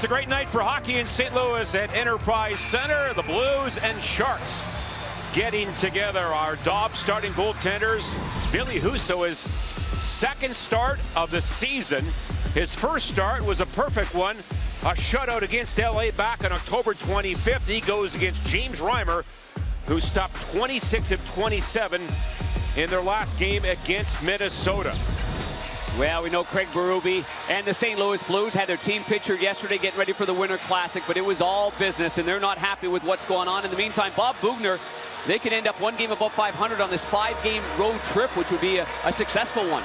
It's a great night for hockey in St. Louis at Enterprise Center. The Blues and Sharks getting together. Our Dobbs starting goaltenders. Billy Husso is second start of the season. His first start was a perfect one. A shutout against LA back on October 25th. He goes against James Reimer, who stopped 26 of 27 in their last game against Minnesota. Well, we know Craig Berube and the St. Louis Blues had their team picture yesterday getting ready for the Winter Classic, but it was all business, and they're not happy with what's going on. In the meantime, Bob Boughner, they could end up one game above 500 on this 5-game road trip, which would be a successful one.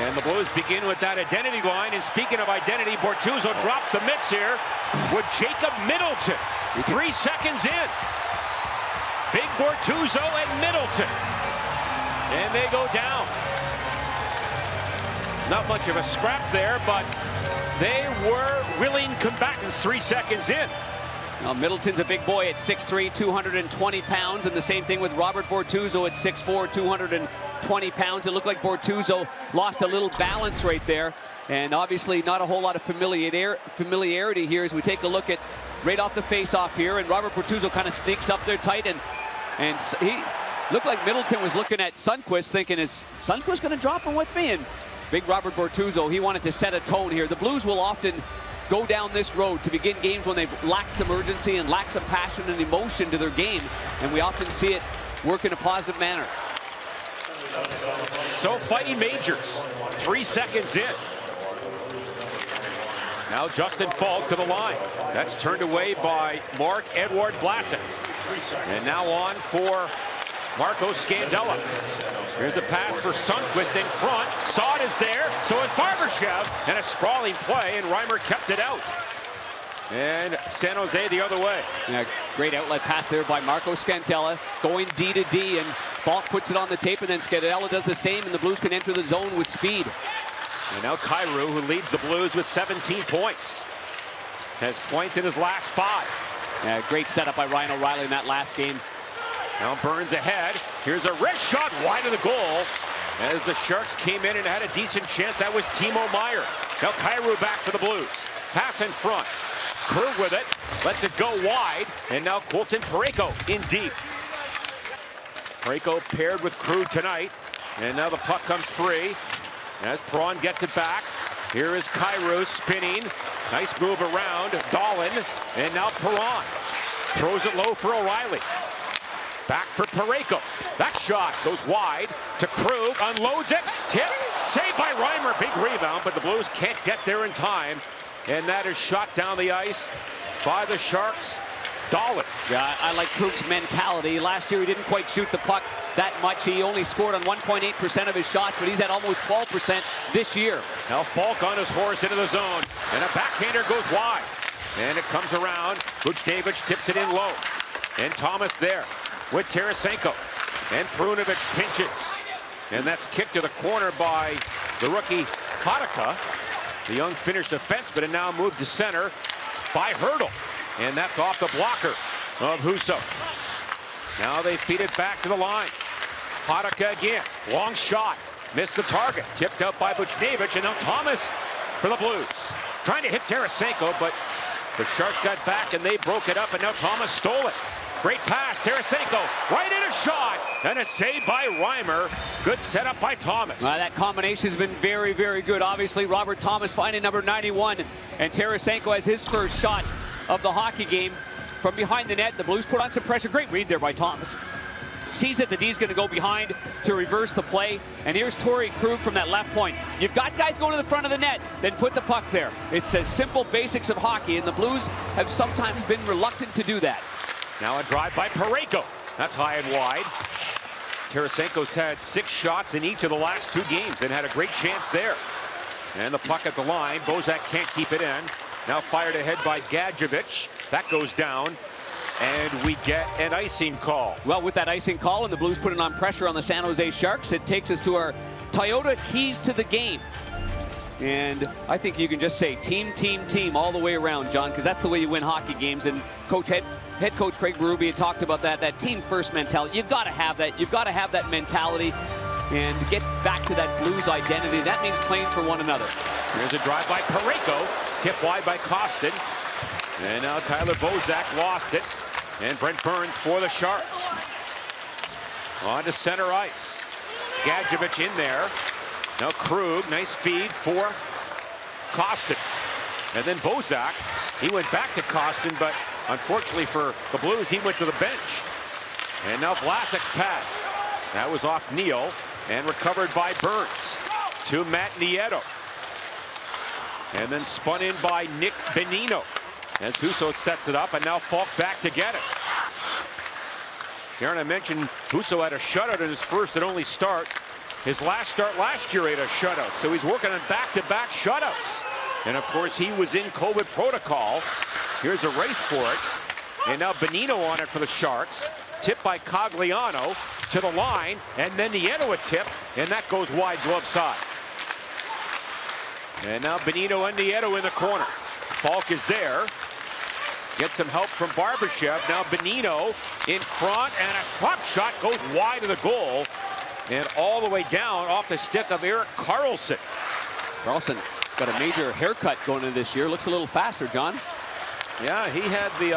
And the Blues begin with that identity line. And speaking of identity, Bortuzzo drops the mitts here with Jacob Middleton. 3 seconds in. Big Bortuzzo and Middleton. And they go down. Not much of a scrap there, but they were willing combatants 3 seconds in. Now, Middleton's a big boy at 6'3", 220 pounds, and the same thing with Robert Bortuzzo at 6'4", 220 pounds. It looked like Bortuzzo lost a little balance right there, and obviously not a whole lot of familiarity here as we take a look at right off the face-off here, and Robert Bortuzzo kind of sneaks up there tight, and he looked like Middleton was looking at Sundqvist thinking, is Sundqvist going to drop him with me? And big Robert Bortuzzo, he wanted to set a tone here. The Blues will often go down this road to begin games when they've lacked some urgency and lacked some passion and emotion to their game, and we often see it work in a positive manner. So fighting Majors, 3 seconds in. Now Justin Falk to the line. That's turned away by Marc-Edouard Vlasic. And now on for Marco Scandella. Here's a pass for Sundqvist in front. Saad is there, so is Barbashev, and a sprawling play, and Reimer kept it out. And San Jose the other way. Yeah, great outlet pass there by Marco Scandella, going D to D, and Falk puts it on the tape, and then Scandella does the same, and the Blues can enter the zone with speed. And now Kyrou, who leads the Blues with 17 points, has points in his last 5. Yeah, great setup by Ryan O'Reilly in that last game. Now Burns ahead. Here's a wrist shot wide of the goal as the Sharks came in and had a decent chance. That was Timo Meier. Now Kyrou back for the Blues. Pass in front. Krug with it. Lets it go wide. And now Colton Parayko in deep. Parayko paired with Krug tonight. And now the puck comes free as Perron gets it back. Here is Kyrou spinning. Nice move around. Dahlin. And now Perron throws it low for O'Reilly. Back for Parayko. That shot goes wide to Krug. Unloads it. Tip. Saved by Reimer. Big rebound, but the Blues can't get there in time. And that is shot down the ice by the Sharks. Dahlin. Yeah, I like Krug's mentality. Last year he didn't quite shoot the puck that much. He only scored on 1.8% of his shots, but he's at almost 12% this year. Now Falk on his horse into the zone. And a backhander goes wide. And it comes around. Buchnevich tips it in low. And Thomas there with Tarasenko, and Perunovic pinches, and that's kicked to the corner by the rookie Hadaka, the young Finnish defenseman, and now moved to center by Hurdle, and that's off the blocker of Husso. Now they feed it back to the line. Hadaka again, long shot, missed the target, tipped out by Buchnevich, and now Thomas for the Blues, trying to hit Tarasenko, but the Sharks got back and they broke it up, and now Thomas stole it. Great pass, Tarasenko, right in a shot, and a save by Reimer. Good setup by Thomas. That combination has been very, very good. Obviously, Robert Thomas finding number 91, and Tarasenko has his first shot of the hockey game from behind the net. The Blues put on some pressure. Great read there by Thomas. Sees that the D's going to go behind to reverse the play, and here's Torrey Krug from that left point. You've got guys going to the front of the net, then put the puck there. It's a simple basics of hockey, and the Blues have sometimes been reluctant to do that. Now a drive by Parayko. That's high and wide. Tarasenko's had 6 shots in each of the last 2 games and had a great chance there. And the puck at the line. Bozak can't keep it in. Now fired ahead by Gadjevich. That goes down. And we get an icing call. Well, with that icing call and the Blues putting on pressure on the San Jose Sharks, it takes us to our Toyota keys to the game. And I think you can just say team, team, team all the way around, John, because that's the way you win hockey games. And head coach Craig Berube had talked about that team first mentality. You've got to have that. You've got to have that mentality and get back to that Blues identity. That means playing for one another. Here's a drive by Parayko, tip wide by Kostin. And now Tyler Bozak lost it. And Brent Burns for the Sharks. On to center ice. Gadjevich in there. Now Krug, nice feed for Kostin. And then Bozak, he went back to Kostin, but unfortunately for the Blues, he went to the bench. And now Vlasic's pass. That was off Neal and recovered by Burns to Matt Nieto. And then spun in by Nick Bonino as Husso sets it up, and now Falk back to get it. Darren, I mentioned Husso had a shutout in his first and only start. His last start last year had a shutout, so he's working on back-to-back shutouts. And of course, he was in COVID protocol. Here's a race for it. And now Bonino on it for the Sharks. Tipped by Cogliano to the line, and then Nieto a tip, and that goes wide glove side. And now Bonino and Nieto in the corner. Falk is there. Gets some help from Barbashev. Now Bonino in front, and a slap shot goes wide of the goal. And all the way down off the stick of Erik Karlsson. Karlsson got a major haircut going into this year. Looks a little faster, John. Yeah, he had the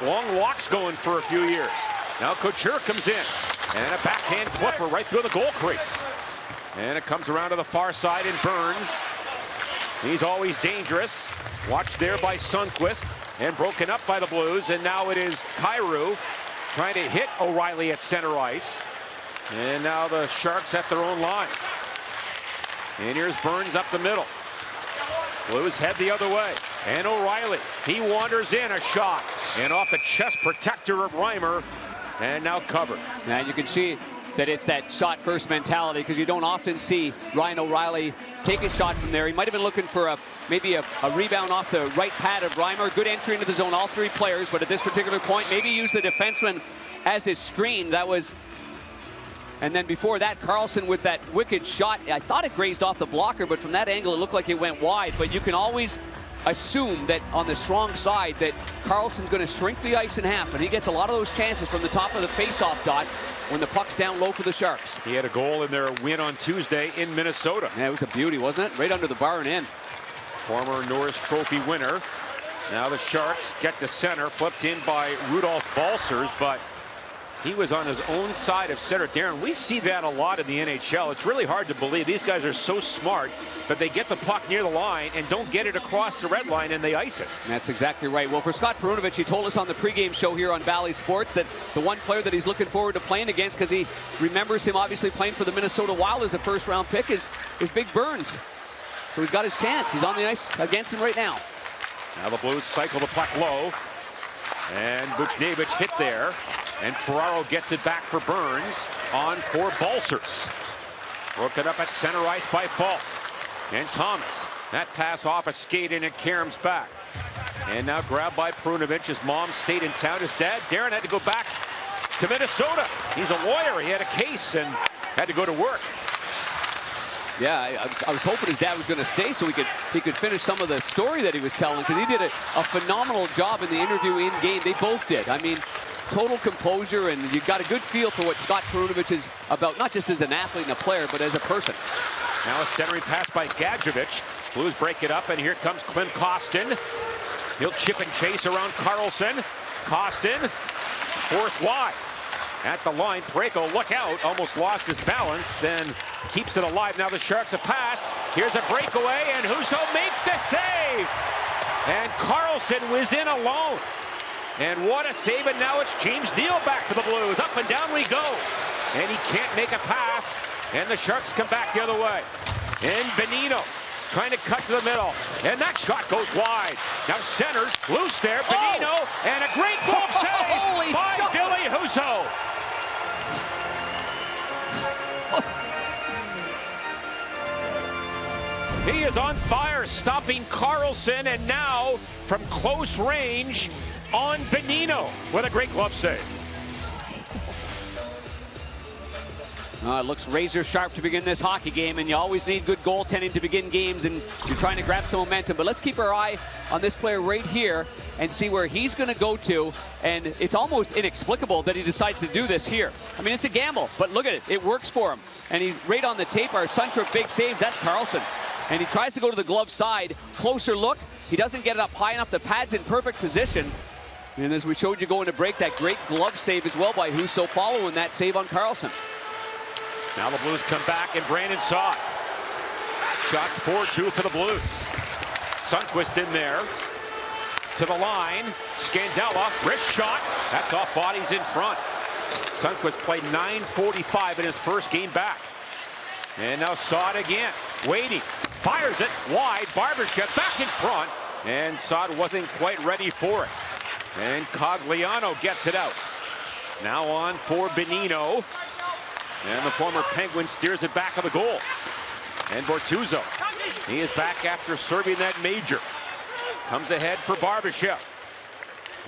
long walks going for a few years. Now Couture comes in, and a backhand flipper right through the goal crease. And it comes around to the far side, and Burns. He's always dangerous. Watched there by Sundqvist, and broken up by the Blues. And now it is Kyrou trying to hit O'Reilly at center ice. And now the Sharks at their own line. And here's Burns up the middle. Blues head the other way. And O'Reilly, he wanders in, a shot. And off the chest protector of Reimer. And now covered. Now you can see that it's that shot first mentality, because you don't often see Ryan O'Reilly take a shot from there. He might have been looking for maybe a rebound off the right pad of Reimer. Good entry into the zone, all three players. But at this particular point, maybe use the defenseman as his screen. That was... And then before that, Karlsson with that wicked shot. I thought it grazed off the blocker, but from that angle, it looked like it went wide. But you can always assume that on the strong side that Karlsson's going to shrink the ice in half, and he gets a lot of those chances from the top of the face-off dots when the puck's down low for the Sharks. He had a goal in their win on Tuesday in Minnesota. Yeah, it was a beauty, wasn't it? Right under the bar and in. Former Norris Trophy winner. Now the Sharks get to center, flipped in by Rudolph Balcers, but he was on his own side of center. Darren, we see that a lot in the NHL. It's really hard to believe. These guys are so smart that they get the puck near the line and don't get it across the red line, and they ice it. That's exactly right. Well, for Scott Perunovich, he told us on the pregame show here on Valley Sports that the one player that he's looking forward to playing against, because he remembers him obviously playing for the Minnesota Wild as a first-round pick, is Big Burns. So he's got his chance. He's on the ice against him right now. Now the Blues cycle the puck low. And Buchnevich hit there. And Ferraro gets it back for Burns on for Balcers. Broken up at center ice by Falk. And Thomas. That pass off a skate in at Karam's back. And now grabbed by Perunovich. His mom stayed in town. His dad, Darren, had to go back to Minnesota. He's a lawyer. He had a case and had to go to work. Yeah, I was hoping his dad was going to stay so he could finish some of the story that he was telling, because he did a phenomenal job in the interview in game. They both did. I mean, total composure, and you got a good feel for what Scott Perunovich is about, not just as an athlete and a player, but as a person. Now a centering pass by Gadjevich. Blues break it up, and here comes Clint Kostin. He'll chip and chase around Karlsson. Kostin, fourth wide. At the line, Parayko, look out, almost lost his balance, then keeps it alive. Now the Sharks a pass. Here's a breakaway, and Husso makes the save. And Karlsson was in alone. And what a save, and now it's James Neal back to the Blues. Up and down we go. And he can't make a pass, and the Sharks come back the other way. And Bonino trying to cut to the middle, and that shot goes wide. Now centered, loose there, Bonino, and a great glove save by Billy Husso. He is on fire, stopping Karlsson, and now from close range on Bonino with a great glove save. It looks razor sharp to begin this hockey game, and you always need good goaltending to begin games, and you're trying to grab some momentum. But let's keep our eye on this player right here and see where he's going to go to. And it's almost inexplicable that he decides to do this here. I mean, it's a gamble, but look at it. It works for him. And he's right on the tape. Our Suntrip big saves. That's Karlsson. and he tries to go to the glove side. Closer look, he doesn't get it up high enough. The pad's in perfect position. And as we showed you going to break, that great glove save as well by Husso following that save on Karlsson. Now the Blues come back, and Brandon Saad. Shots 4-2 for the Blues. Sundqvist in there. To the line. Scandella, wrist shot. That's off bodies in front. Sundqvist played 9:45 in his first game back. And now Saad again. Waiting. Fires it wide. Barbashev back in front. And Saad wasn't quite ready for it. And Cogliano gets it out. Now on for Benino. And the former Penguin steers it back of the goal. And Bortuzzo, he is back after serving that major. Comes ahead for Barbashev.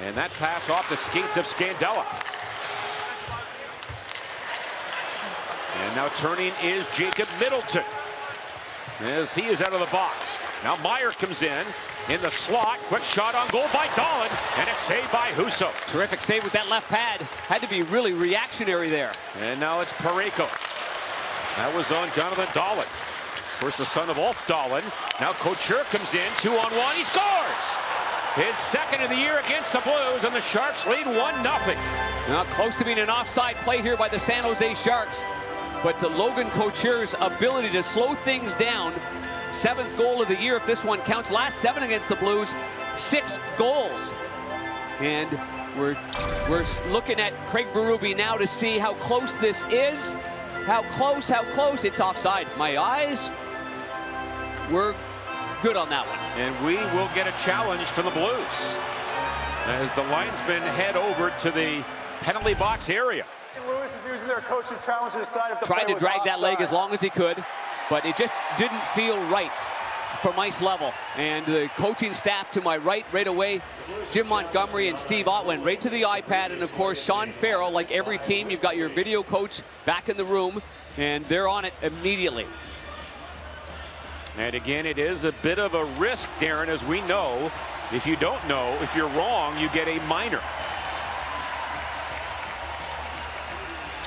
And that pass off the skates of Scandella. And now turning is Jacob Middleton, as he is out of the box. Now Meyer comes in the slot. Quick shot on goal by Dahlin, and a save by Husso. Terrific save with that left pad. Had to be really reactionary there. And now it's Parayko. That was on Jonathan Dahlin. Of course, the son of Ulf Dahlin. Now Couture comes in, 2-on-1. He scores! His second of the year against the Blues, and the Sharks lead 1-0. Now close to being an offside play here by the San Jose Sharks. But to Logan Couture's ability to slow things down. 7th goal of the year if this one counts. Last 7 against the Blues, 6 goals. And we're looking at Craig Berube now to see how close this is. How close. It's offside. My eyes were good on that one. And we will get a challenge from the Blues as the linesmen head over to the penalty box area. St. Louis is using their coach's challenge to decide if the Tried play to drag was that leg offside. as long as he could, but it just didn't feel right from ice level. And the coaching staff to my right away, Jim Montgomery and Steve Ott went right to the iPad. And of course, Sean Farrell, like every team, you've got your video coach back in the room, and they're on it immediately. And again, it is a bit of a risk, Darren, as we know. If you don't know, if you're wrong, you get a minor.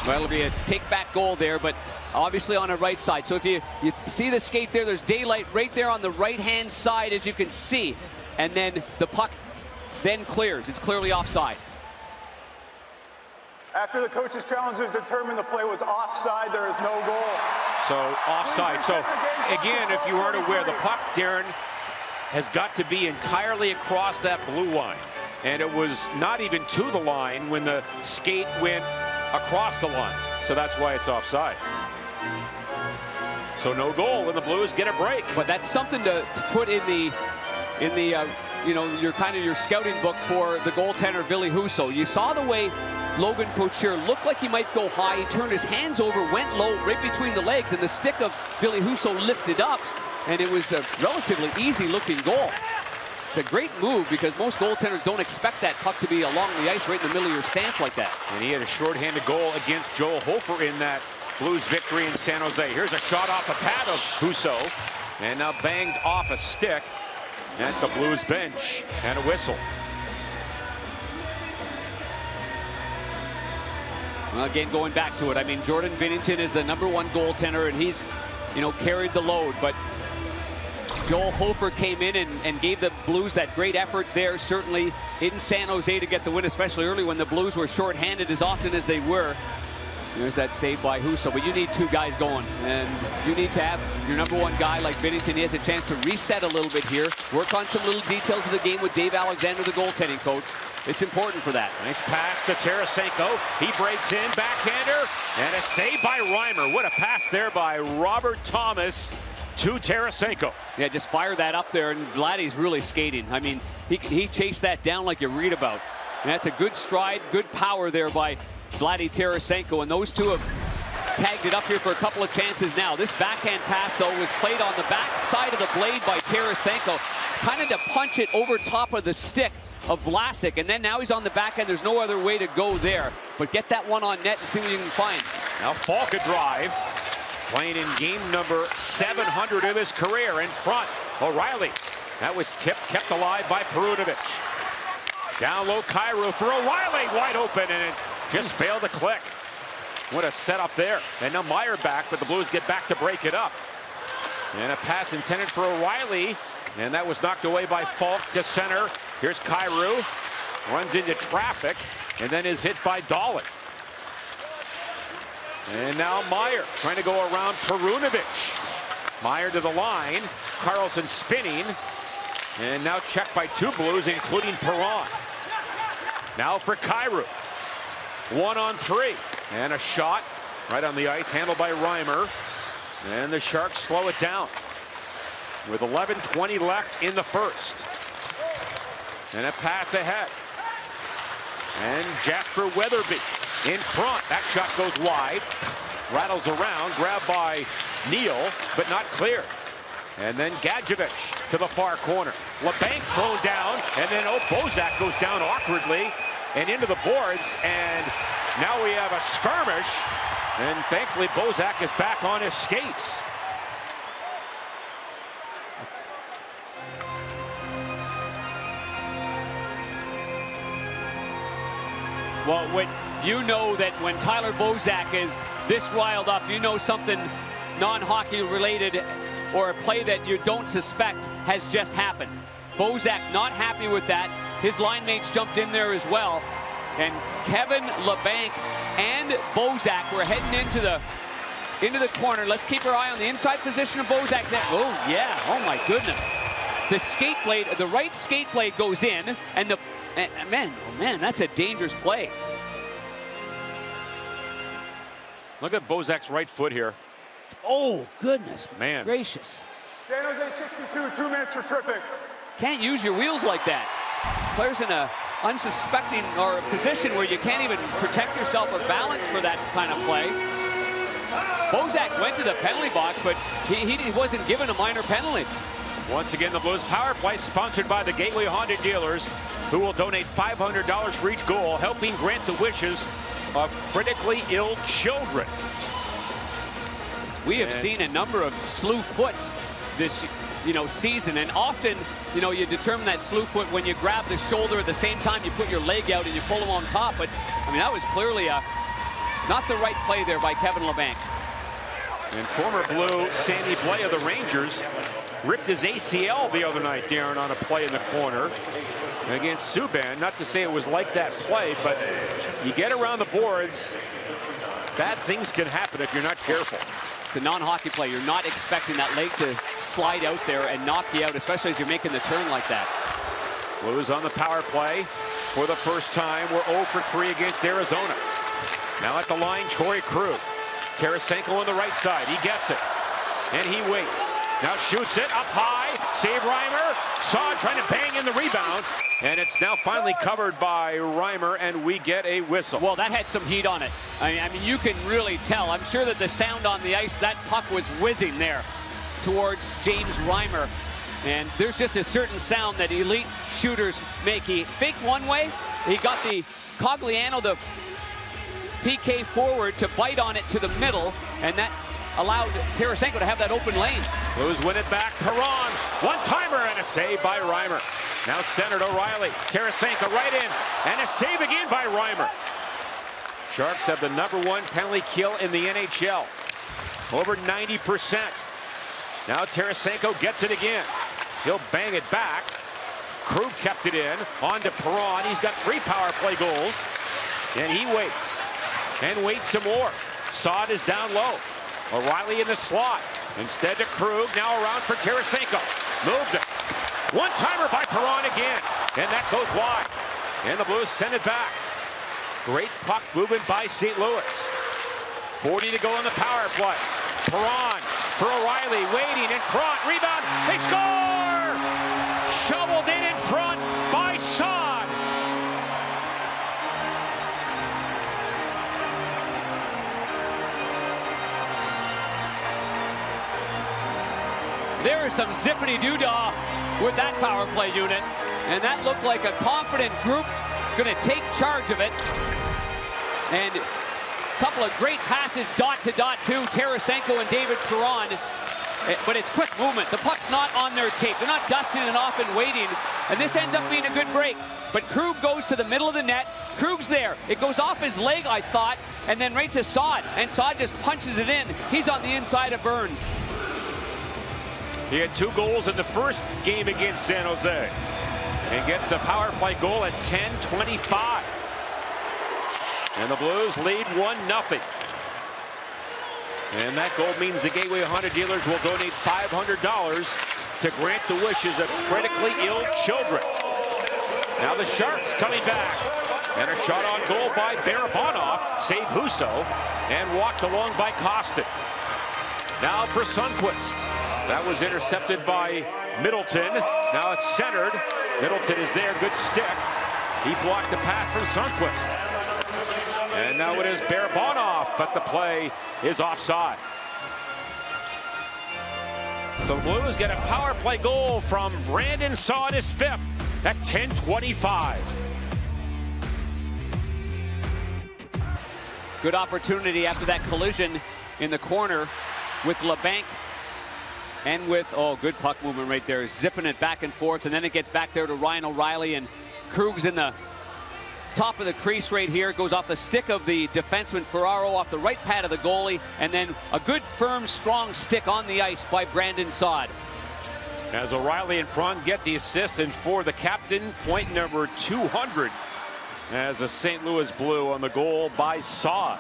Well, it'll be a take-back goal there, but obviously on the right side. So if you see the skate there, there's daylight right there on the right-hand side, as you can see. And then the puck then clears. It's clearly offside. After the coach's challenge was determined the play was offside, there is no goal. So offside. So again, if you weren't aware, the puck, Darren, has got to be entirely across that blue line. And it was not even to the line when the skate went across the line. So that's why it's offside. So no goal, and the Blues get a break. But that's something to put in the you know, your scouting book for the goaltender Ville Husso. You saw the way Logan Couture looked like he might go high. He turned his hands over, went low, right between the legs, and the stick of Ville Husso lifted up, and it was a relatively easy-looking goal. It's a great move because most goaltenders don't expect that puck to be along the ice right in the middle of your stance like that. And he had a shorthanded goal against Joel Hofer in that Blues victory in San Jose. Here's a shot off the pad of Husso, and now banged off a stick at the Blues bench, and a whistle. Well, again, going back to it, I mean, Jordan Binnington is the #1 goaltender, and he's, you know, carried the load. But Joel Hofer came in and gave the Blues that great effort there, certainly in San Jose, to get the win, especially early when the Blues were shorthanded as often as they were. There's that save by Husso, but you need 2 guys going, and you need to have your #1 guy like Binnington. He has a chance to reset a little bit here, work on some little details of the game with Dave Alexander, the goaltending coach. It's important for that. Nice pass to Tarasenko. He breaks in, backhander, and a save by Reimer. What a pass there by Robert Thomas to Tarasenko. Yeah, just fire that up there, and Vladdy's really skating. I mean, he chased that down like you read about. And that's a good stride, good power there by Vladdy Tarasenko, and those two have tagged it up here for a couple of chances now. This backhand pass, though, was played on the back side of the blade by Tarasenko, kind of to punch it over top of the stick of Vlasic, and then now he's on the backhand. There's no other way to go there, but get that one on net and see what you can find. Now Falk a drive, playing in game number 700 of his career in front. O'Reilly, that was tipped, kept alive by Perunovic. Down low, Cairo for O'Reilly, wide open, and it just failed to click. What a setup there. And now Meyer back, but the Blues get back to break it up. And a pass intended for O'Reilly, and that was knocked away by Falk to center. Here's Kyrou, runs into traffic, and then is hit by Dahlin. And now Meyer trying to go around Perunovic. Meyer to the line, Carlson spinning, and now checked by 2 Blues, including Perron. Now for Kyrou. 1-on-3, and a shot right on the ice, handled by Reimer. And the Sharks slow it down with 11:20 left in the first. And a pass ahead. And Jasper Weatherby in front. That shot goes wide. Rattles around, grabbed by Neal, but not cleared. And then Gadjevich to the far corner. LeBanc thrown down, and then Bozak goes down awkwardly and into the boards. And now we have a skirmish. And thankfully, Bozak is back on his skates. Well, when you know that when Tyler Bozak is this riled up, you know something non-hockey related or a play that you don't suspect has just happened. Bozak not happy with that. His line mates jumped in there as well. And Kevin LeBanc and Bozak were heading into the corner. Let's keep our eye on the inside position of Bozak. Oh yeah, oh my goodness. The skate blade, the right skate blade goes in, and the man, that's a dangerous play. Look at Bozak's right foot here. Oh goodness, man gracious. San Jose 62, 2 minutes for tripping. Can't use your wheels like that. Players in a unsuspecting or a position where you can't even protect yourself or balance for that kind of play. Bozak went to the penalty box, but he wasn't given a minor penalty. Once again, the Blues power play sponsored by the Gateway Honda dealers, who will donate $500 for each goal, helping grant the wishes of critically ill children. We have seen a number of slew foots this season, and often you determine that slew foot when you grab the shoulder at the same time you put your leg out and you pull him on top. But I mean, that was clearly not the right play there by Kevin LeBanc. And former Blue Sandy Blais of the Rangers ripped his ACL the other night, Darren, on a play in the corner against Subban. Not to say it was like that play, but you get around the boards, bad things can happen if you're not careful. It's a non-hockey play. You're not expecting that leg to slide out there and knock you out, especially if you're making the turn like that. Blues on the power play for the first time. We're 0 for 3 against Arizona. Now at the line, Corey Krug. Tarasenko on the right side. He gets it. And he waits. Now shoots it up high. Save Reimer. Saad trying to bang in the rebound. And it's now finally covered by Reimer, and we get a whistle. Well, that had some heat on it. I mean, you can really tell. I'm sure that the sound on the ice, that puck was whizzing there towards James Reimer. And there's just a certain sound that elite shooters make. He faked one way. He got the Cogliano, the PK forward, to bite on it to the middle, and that allowed Tarasenko to have that open lane. Blues win it back. Perron, one-timer, and a save by Reimer. Now centered O'Reilly. Tarasenko right in, and a save again by Reimer. Sharks have the #1 penalty kill in the NHL. Over 90%. Now Tarasenko gets it again. He'll bang it back. Krug kept it in. On to Perron. He's got 3 power play goals. And he waits. And waits some more. Saad is down low. O'Reilly in the slot. Instead to Krug. Now around for Tarasenko. Moves it. One-timer by Perron again. And that goes wide. And the Blues send it back. Great puck movement by St. Louis. 40 to go on the power play. Perron for O'Reilly, waiting in front. Rebound. They score! Shoveled in front by Saad. There is some zippity-doo-dah with that power play unit, and that looked like a confident group going to take charge of it. And a couple of great passes dot to dot to Tarasenko and David Perron, but it's quick movement. The puck's not on their tape. They're not dusting it off and waiting, and this ends up being a good break. But Krug goes to the middle of the net. Krug's there. It goes off his leg, I thought, and then right to Saad, and Saad just punches it in. He's on the inside of Burns. He had 2 goals in the first game against San Jose. And gets the power play goal at 10:25. And the Blues lead 1-0. And that goal means the Gateway Honda dealers will donate $500 to grant the wishes of critically ill children. Now the Sharks coming back. And a shot on goal by Barabanov. Saved Husso. And walked along by Kostin. Now for Sundqvist. That was intercepted by Middleton. Now it's centered. Middleton is there. Good stick. He blocked the pass from Sundqvist. And now it is Barabanov, but the play is offside. So the Blues get a power play goal from Brandon Saad, his 5th at 10:25. Good opportunity after that collision in the corner with LeBanc and with, oh, good puck movement right there, zipping it back and forth, and then it gets back there to Ryan O'Reilly, and Krug's in the top of the crease right here. Goes off the stick of the defenseman Ferraro, off the right pad of the goalie, and then a good, firm, strong stick on the ice by Brandon Saad. As O'Reilly and Prun get the assist, and for the captain, point number 200 as a St. Louis Blue on the goal by Saad.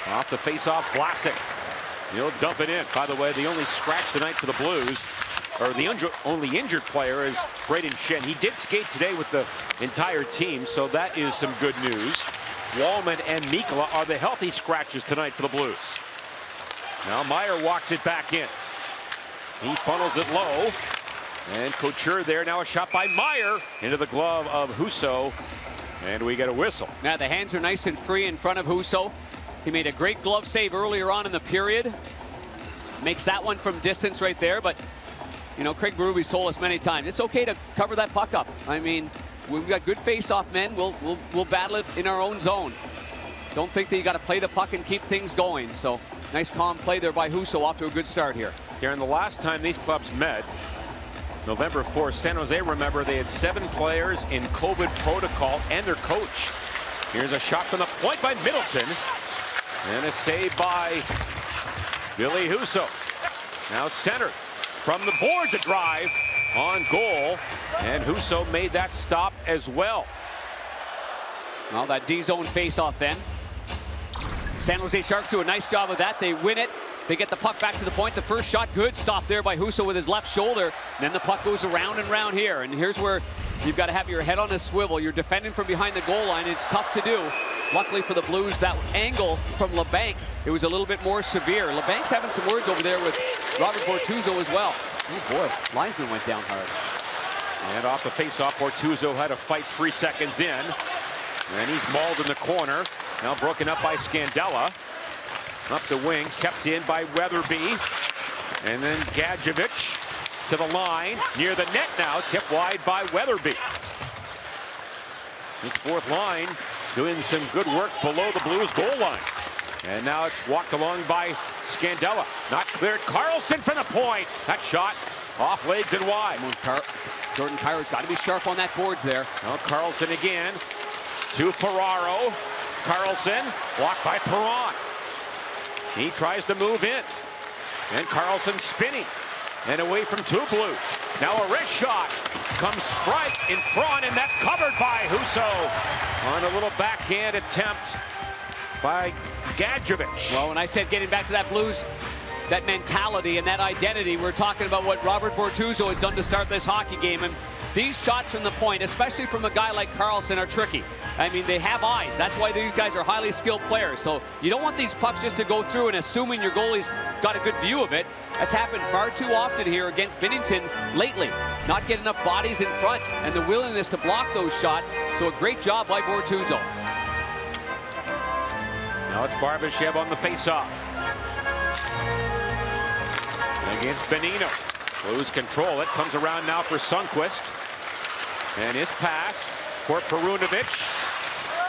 Off the face-off, Vlasic. He'll dump it in. By the way, the only scratch tonight for the Blues, or the only injured player, is Braden Shen. He did skate today with the entire team, so that is some good news. Wallman and Mikkola are the healthy scratches tonight for the Blues. Now Meyer walks it back in. He funnels it low. And Couture there. Now a shot by Meyer into the glove of Husso. And we get a whistle. Now the hands are nice and free in front of Husso. He made a great glove save earlier on in the period. Makes that one from distance right there. But, you know, Craig Berube's told us many times, it's okay to cover that puck up. I mean, we've got good face-off men. We'll battle it in our own zone. Don't think that you got to play the puck and keep things going. So nice calm play there by Husso, off to a good start here. Darren, the last time these clubs met, November 4th, San Jose, remember, they had 7 players in COVID protocol and their coach. Here's a shot from the point by Middleton. And a save by Billy Husso. Now centered from the boards, a drive on goal. And Husso made that stop as well. Well, that D-zone face-off then. San Jose Sharks do a nice job of that. They win it. They get the puck back to the point. The first shot, good stop there by Husso with his left shoulder. And then the puck goes around and round here. And here's where you've got to have your head on a swivel. You're defending from behind the goal line. It's tough to do. Luckily for the Blues, that angle from LeBanc, it was a little bit more severe. LeBanc's having some words over there with Robert Bortuzzo as well. Oh boy, linesman went down hard. And off the face-off, Bortuzzo had a fight 3 seconds in. And he's mauled in the corner. Now broken up by Scandella. Up the wing, kept in by Weatherby. And then Gadjevich to the line. Near the net now, tipped wide by Weatherby. This 4th line doing some good work below the Blues goal line. And now it's walked along by Scandella. Not cleared. Carlson from the point. That shot off legs and wide. Jordan Kyrou's got to be sharp on that boards there. Now Carlson again to Ferraro. Carlson blocked by Perron. He tries to move in. And Carlson spinning. And away from 2 Blues. Now a wrist shot comes right in front, and that's covered by Husso on a little backhand attempt by Gadjevich. Well, when I said getting back to that Blues, that mentality and that identity, we're talking about what Robert Bortuzzo has done to start this hockey game. And these shots from the point, especially from a guy like Carlson, are tricky. I mean, they have eyes. That's why these guys are highly skilled players. So you don't want these pucks just to go through and assuming your goalie's got a good view of it. That's happened far too often here against Binnington lately. Not getting enough bodies in front and the willingness to block those shots. So a great job by Bortuzzo. Now it's Barbashev on the faceoff. Against Benino. Blues control it. Comes around now for Sundqvist. And his pass for Perunovic.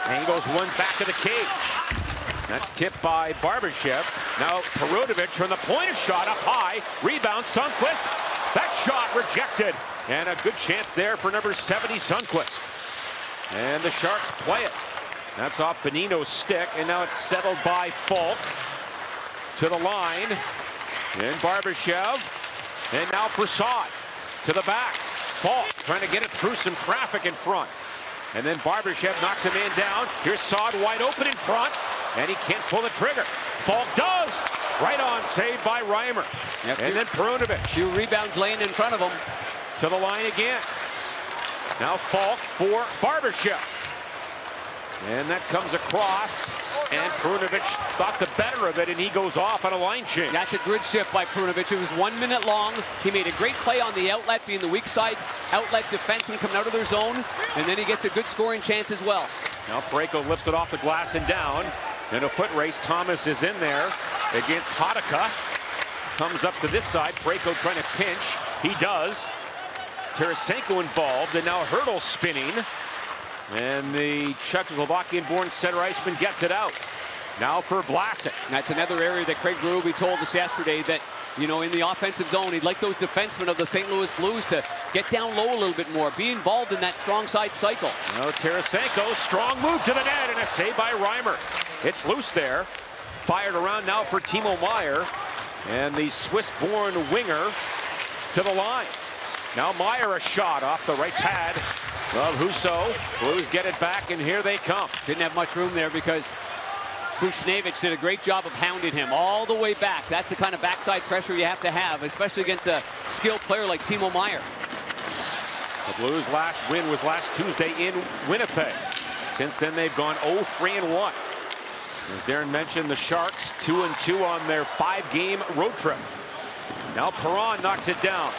And he goes one back to the cage. That's tipped by Barbashev. Now Perunovic from the point, a shot up high. Rebound Sundqvist. That shot rejected. And a good chance there for number 70, Sundqvist. And the Sharks play it. That's off Benino's stick. And now it's settled by Falk. To the line. And Barbashev. And now Prasad to the back. Falk trying to get it through some traffic in front. And then Barbashev knocks a man down. Here's Saad wide open in front. And he can't pull the trigger. Falk does. Right on, saved by Reimer. And then Perunovic. 2 rebounds laying in front of him. To the line again. Now Falk for Barbashev. And that comes across. And Perunovic thought the better of it, and he goes off on a line change. That's a good shift by Perunovic. It was 1 minute long. He made a great play on the outlet, being the weak side outlet defenseman coming out of their zone. And then he gets a good scoring chance as well. Now Parayko lifts it off the glass and down. In a foot race, Thomas is in there against Hadaka. Comes up to this side. Parayko trying to pinch. He does. Tarasenko involved, and now Hurdle spinning. And the Czechoslovakian-born center iceman gets it out. Now for Vlasic. That's another area that Craig Berube told us yesterday that, you know, in the offensive zone, he'd like those defensemen of the St. Louis Blues to get down low a little bit more, be involved in that strong side cycle. Now Tarasenko, strong move to the net, and a save by Reimer. It's loose there. Fired around now for Timo Meier. And the Swiss-born winger to the line. Now Meier a shot off the right pad of Husso. Blues get it back, and here they come. Didn't have much room there because Buchnevich did a great job of hounding him all the way back. That's the kind of backside pressure you have to have, especially against a skilled player like Timo Meier. The Blues' last win was last Tuesday in Winnipeg. Since then, they've gone 0-3-1. As Darren mentioned, the Sharks 2-2 on their 5-game road trip. Now Perron knocks it down.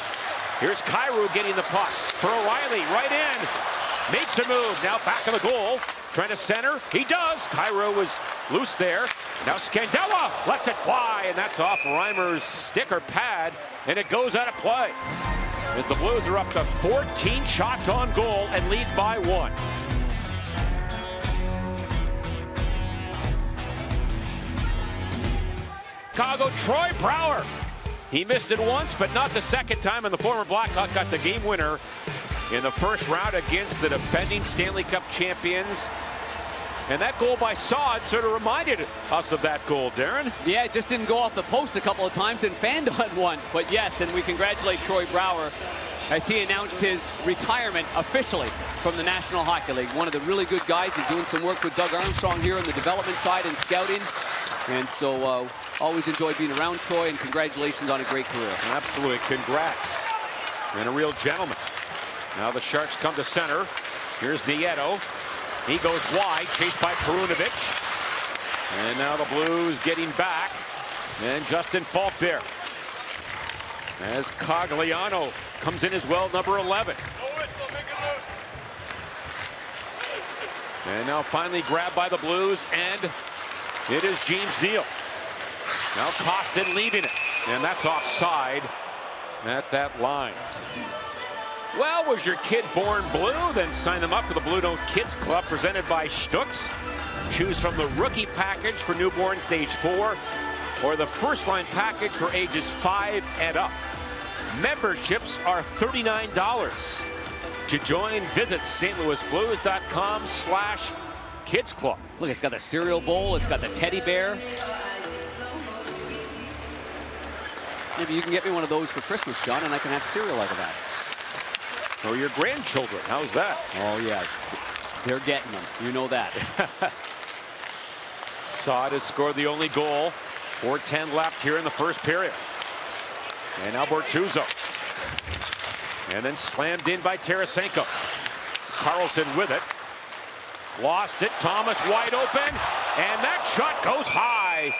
Here's Cairo getting the puck for O'Reilly, right in. Makes a move, now back of the goal. Trying to center, he does. Cairo was loose there. Now Scandella lets it fly, and that's off Reimer's stick or pad, and it goes out of play. As the Blues are up to 14 shots on goal and lead by 1. Chicago, Troy Brouwer. He missed it once, but not the second time, and the former Blackhawk got the game winner in the first round against the defending Stanley Cup champions. And that goal by Saad sort of reminded us of that goal, Darren. Yeah, it just didn't go off the post a couple of times and fanned on once. But yes, and we congratulate Troy Brouwer as he announced his retirement officially from the National Hockey League. One of the really good guys. He's doing some work with Doug Armstrong here on the development side and scouting. And so always enjoy being around Troy, and congratulations on a great career. Absolutely, congrats. And a real gentleman. Now the Sharks come to center. Here's Nieto. He goes wide, chased by Perunovic. And now the Blues getting back. And Justin Falk there. As Cogliano comes in as well, number 11. And now finally grabbed by the Blues, and it is James Neal. Now Costin leading it, and that's offside at that line. Well, was your kid born blue? Then sign them up for the Blue Note Kids Club presented by Stutz. Choose from the rookie package for newborns age 4 or the first line package for ages 5 and up. Memberships are $39. To join, visit stlouisblues.com/Kids Club. Look, it's got the cereal bowl. It's got the teddy bear. Maybe you can get me one of those for Christmas, John, and I can have cereal out of that. Or your grandchildren. How's that? Oh, yeah. They're getting them. You know that. Saad has scored the only goal. 4:10 left here in the first period. And now Bortuzzo. And then slammed in by Tarasenko. Carlson with it. Lost it. Thomas wide open. And that shot goes high.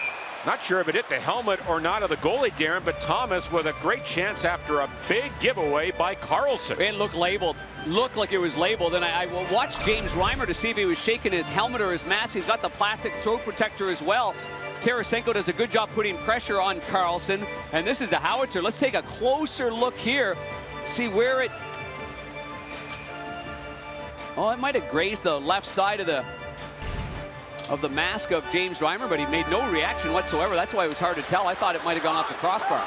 Not sure if it hit the helmet or not of the goalie, Darren, but Thomas with a great chance after a big giveaway by Carlson. It looked labeled. Looked like it was labeled. And I watched James Reimer to see if he was shaking his helmet or his mask. He's got the plastic throat protector as well. Tarasenko does a good job putting pressure on Carlson. And this is a howitzer. Let's take a closer look here. See where it... Oh, it might have grazed the left side of the mask of James Reimer, but he made no reaction whatsoever. That's why it was hard to tell. I thought it might have gone off the crossbar.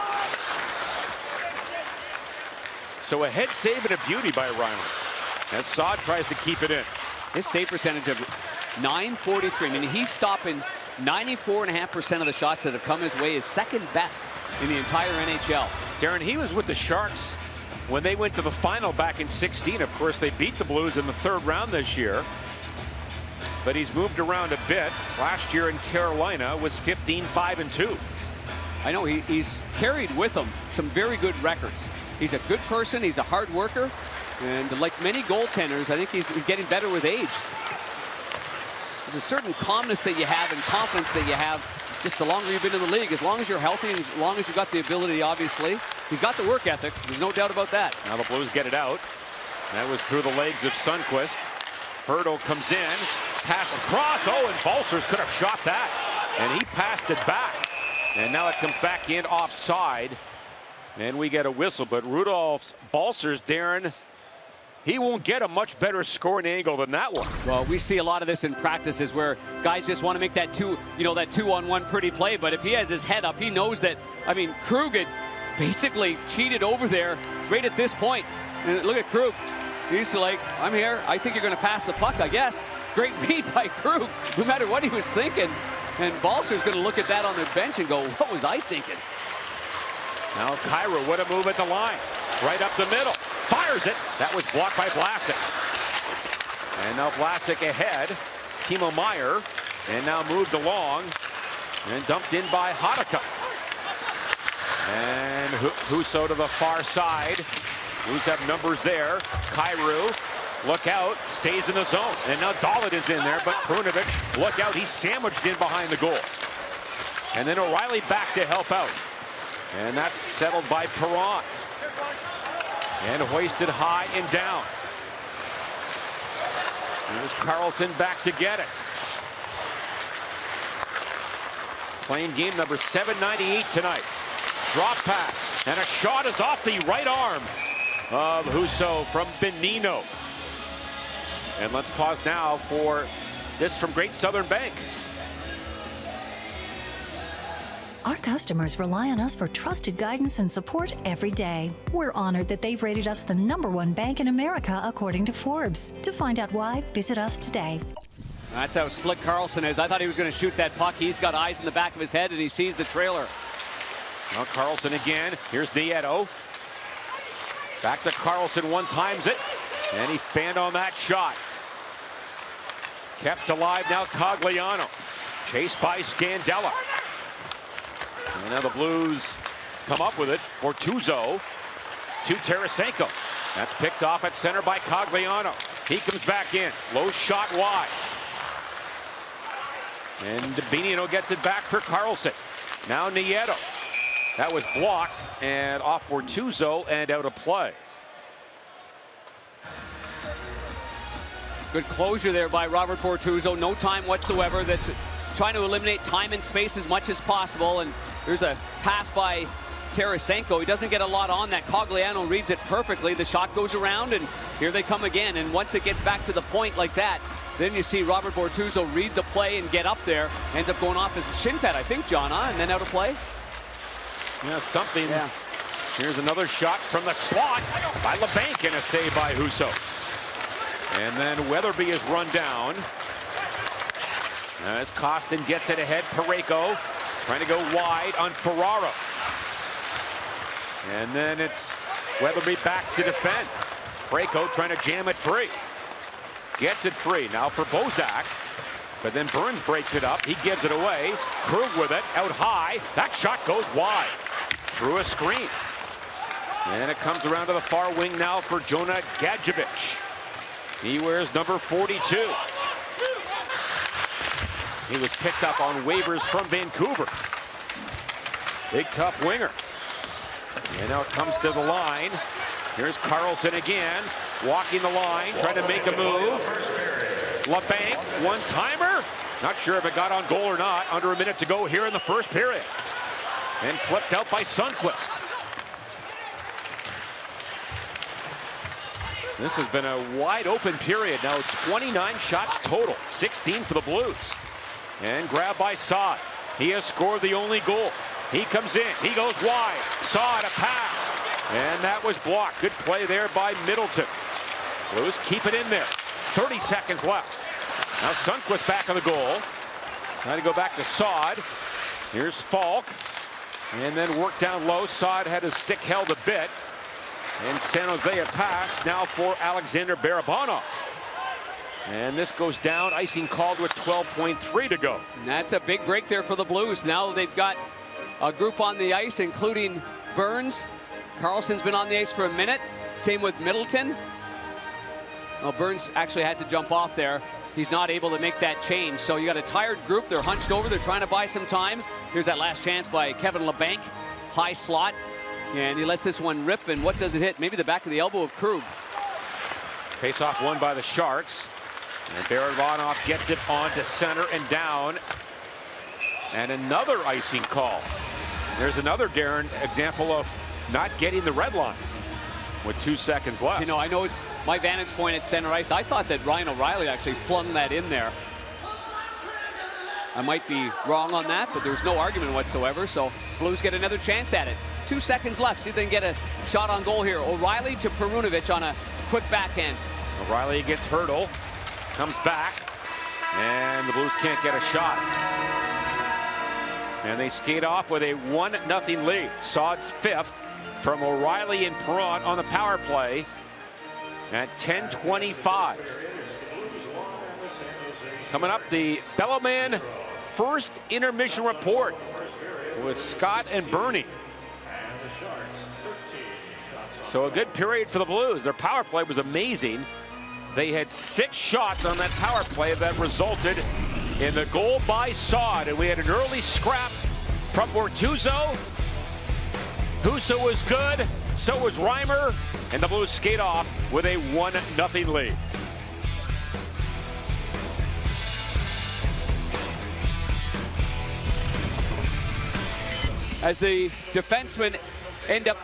So a head save and a beauty by Reimer as Saad tries to keep it in. His save percentage of .943. I mean, he's stopping 94.5% of the shots that have come his way is second best in the entire NHL. Darren, he was with the Sharks when they went to the final back in 16. Of course, they beat the Blues in the 3rd round this year. But he's moved around a bit. Last year in Carolina was 15-5-2. I know he's carried with him some very good records. He's a good person. He's a hard worker. And like many goaltenders, I think he's getting better with age. There's a certain calmness that you have and confidence that you have just the longer you've been in the league. As long as you're healthy and as long as you've got the ability, obviously. He's got the work ethic. There's no doubt about that. Now the Blues get it out. That was through the legs of Sundqvist. Hurdle comes in. Pass across. Oh, and Balcers could have shot that. And he passed it back. And now it comes back in offside. And we get a whistle. But Rudolph's Balcers, Darren, he won't get a much better scoring angle than that one. Well, we see a lot of this in practices where guys just want to make that that 2-on-1 pretty play. But if he has his head up, he knows that. I mean, Krug had basically cheated over there right at this point. And look at Krug. He's like, I'm here. I think you're going to pass the puck, I guess. Great read by Krug, no matter what he was thinking. And Balcer's going to look at that on the bench and go, what was I thinking? Now Cairo, what a move at the line. Right up the middle. Fires it. That was blocked by Vlasic. And now Vlasic ahead. Timo Meier. And now moved along. And dumped in by Hadaka. And Husso to the far side. Blues have numbers there. Cairo, look out, stays in the zone. And now Dahlin is in there, but Prunovic, look out, he's sandwiched in behind the goal. And then O'Reilly back to help out. And that's settled by Perron. And hoisted high and down. Here's Carlson back to get it. Playing game number 798 tonight. Drop pass, and a shot is off the right arm of Husso from Benino. And let's pause now for this from Great Southern Bank. Our customers rely on us for trusted guidance and support every day. We're honored that they've rated us the #1 bank in America according to Forbes. To find out why, visit us today. That's how slick Carlson is. I thought he was going to shoot that puck. He's got eyes in the back of his head, and he sees the trailer. Now Carlson again. Here's Nieto. Back to Carlson, one-times it. And he fanned on that shot. Kept alive now Cogliano. Chased by Scandella. And now the Blues come up with it. Bortuzzo to Tarasenko. That's picked off at center by Cogliano. He comes back in. Low shot wide. And Benino gets it back for Carlson. Now Nieto. That was blocked and off Bortuzzo and out of play. Good closure there by Robert Bortuzzo. No time whatsoever. That's trying to eliminate time and space as much as possible. And there's a pass by Tarasenko. He doesn't get a lot on that. Cogliano reads it perfectly. The shot goes around, and here they come again. And once it gets back to the point like that, then you see Robert Bortuzzo read the play and get up there. Ends up going off his shin pad, I think, John, and then out of play. Yeah, something. Yeah. Here's another shot from the slot by LeBanc and a save by Husso. And then Weatherby is run down. As Costin gets it ahead, Parayko trying to go wide on Ferraro. And then it's Weatherby back to defend. Parayko trying to jam it free. Gets it free now for Bozak. But then Burns breaks it up. He gives it away. Krug with it out high. That shot goes wide through a screen. And it comes around to the far wing now for Jonah Gadjevich. He wears number 42. He was picked up on waivers from Vancouver. Big tough winger. And now it comes to the line. Here's Carlson again, walking the line, trying to make a move. LeBanc, one-timer. Not sure if it got on goal or not. Under a minute to go here in the first period. And flipped out by Sundqvist. This has been a wide open period. Now 29 shots total, 16 for the Blues. And grabbed by Saad. He has scored the only goal. He comes in, he goes wide. Saad a pass. And that was blocked. Good play there by Middleton. Blues keep it in there. 30 seconds left. Now Sundqvist back on the goal. Trying to go back to Saad. Here's Falk. And then work down low. Saad had his stick held a bit. And San Jose a pass now for Alexander Barabanov. And this goes down. Icing called with 12.3 to go. And that's a big break there for the Blues. Now they've got a group on the ice, including Burns. Carlson's been on the ice for a minute. Same with Middleton. Well, Burns actually had to jump off there. He's not able to make that change. So you got a tired group. They're hunched over. They're trying to buy some time. Here's that last chance by Kevin LeBanc. High slot. And he lets this one rip. And what does it hit? Maybe the back of the elbow of Krug. Face-off won by the Sharks. And Barabanov gets it onto center and down. And another icing call. There's another, Darren, example of not getting the red line with 2 seconds left. You know, I know it's my vantage point at center ice. I thought that Ryan O'Reilly actually flung that in there. I might be wrong on that, but there's no argument whatsoever. So Blues get another chance at it. 2 seconds left. See if they can get a shot on goal here. O'Reilly to Perunovic on a quick backhand. O'Reilly gets hurdle, comes back, and the Blues can't get a shot. And they skate off with a 1-0 lead. Saad's fifth from O'Reilly and Perron on the power play at 10:25. Coming up, the Bellowman first intermission report with Scott and Bernie. So a good period for the Blues. Their power play was amazing. They had 6 shots on that power play that resulted in the goal by Saad. And we had an early scrap from Bortuzzo. Husso was good, so was Reimer, and the Blues skate off with a 1-0 lead. As the defensemen end up,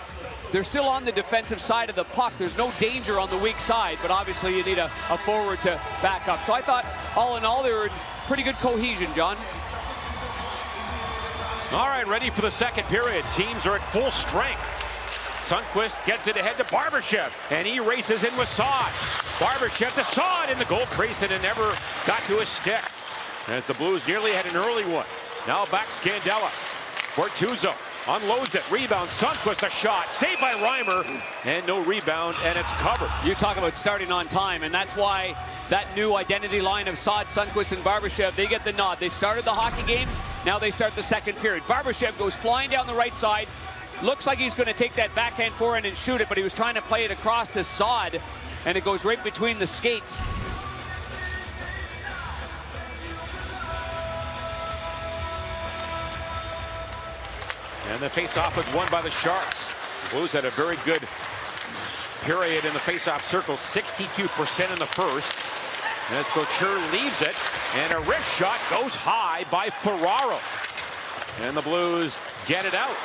they're still on the defensive side of the puck. There's no danger on the weak side, but obviously you need a forward to back up. So I thought, all in all, they were in pretty good cohesion, John. All right, ready for the second period. Teams are at full strength. Sundqvist gets it ahead to Barbashev, and he races in with Saad. Barbashev to Saad in the goal crease, and it never got to his stick. As the Blues nearly had an early one. Now back Scandella. Bortuzzo unloads it, rebound, Sundqvist a shot, saved by Reimer, and no rebound, and it's covered. You talk about starting on time, and that's why that new identity line of Saad, Sundqvist, and Barbashev, they get the nod. They started the hockey game, now they start the second period. Barbashev goes flying down the right side, looks like he's going to take that backhand forehand and shoot it, but he was trying to play it across to Saad, and it goes right between the skates. And the face-off was won by the Sharks. Blues had a very good period in the face-off circle, 62% in the first. And as Couture leaves it, and a wrist shot goes high by Ferraro. And the Blues get it out.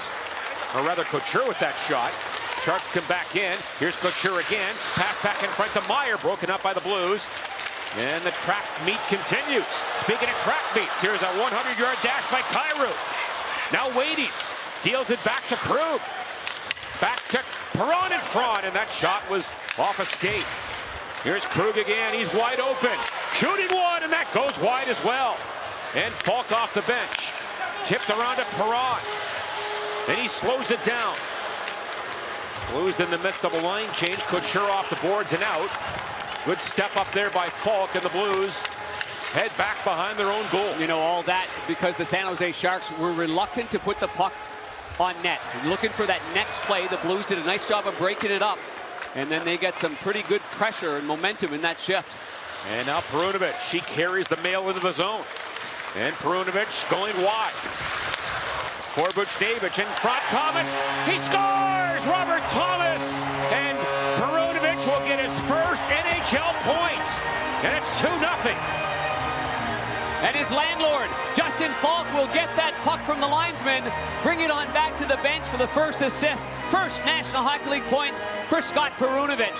Or rather, Couture with that shot. Sharks come back in. Here's Couture again. Pass back in front to Meyer, broken up by the Blues. And the track meet continues. Speaking of track meets, here's a 100-yard dash by Kyrou. Now waiting. Deals it back to Krug. Back to Perron in front, and that shot was off a skate. Here's Krug again. He's wide open. Shooting one, and that goes wide as well. And Falk off the bench. Tipped around to Perron. Then he slows it down. Blues in the midst of a line change. Couture off the boards and out. Good step up there by Falk, and the Blues head back behind their own goal. You know, all that because the San Jose Sharks were reluctant to put the puck on net. Looking for that next play. The Blues did a nice job of breaking it up. And then they get some pretty good pressure and momentum in that shift. And now Perunovic, she carries the mail into the zone. And Perunovic going wide. For Buchnevich in front, Thomas, he scores! Robert Thomas! And Perunovic will get his first NHL point. And it's 2-0. And his landlord, Justin Falk, will get that puck from the linesman, bring it on back to the bench for the first assist. First National Hockey League point for Scott Perunovic.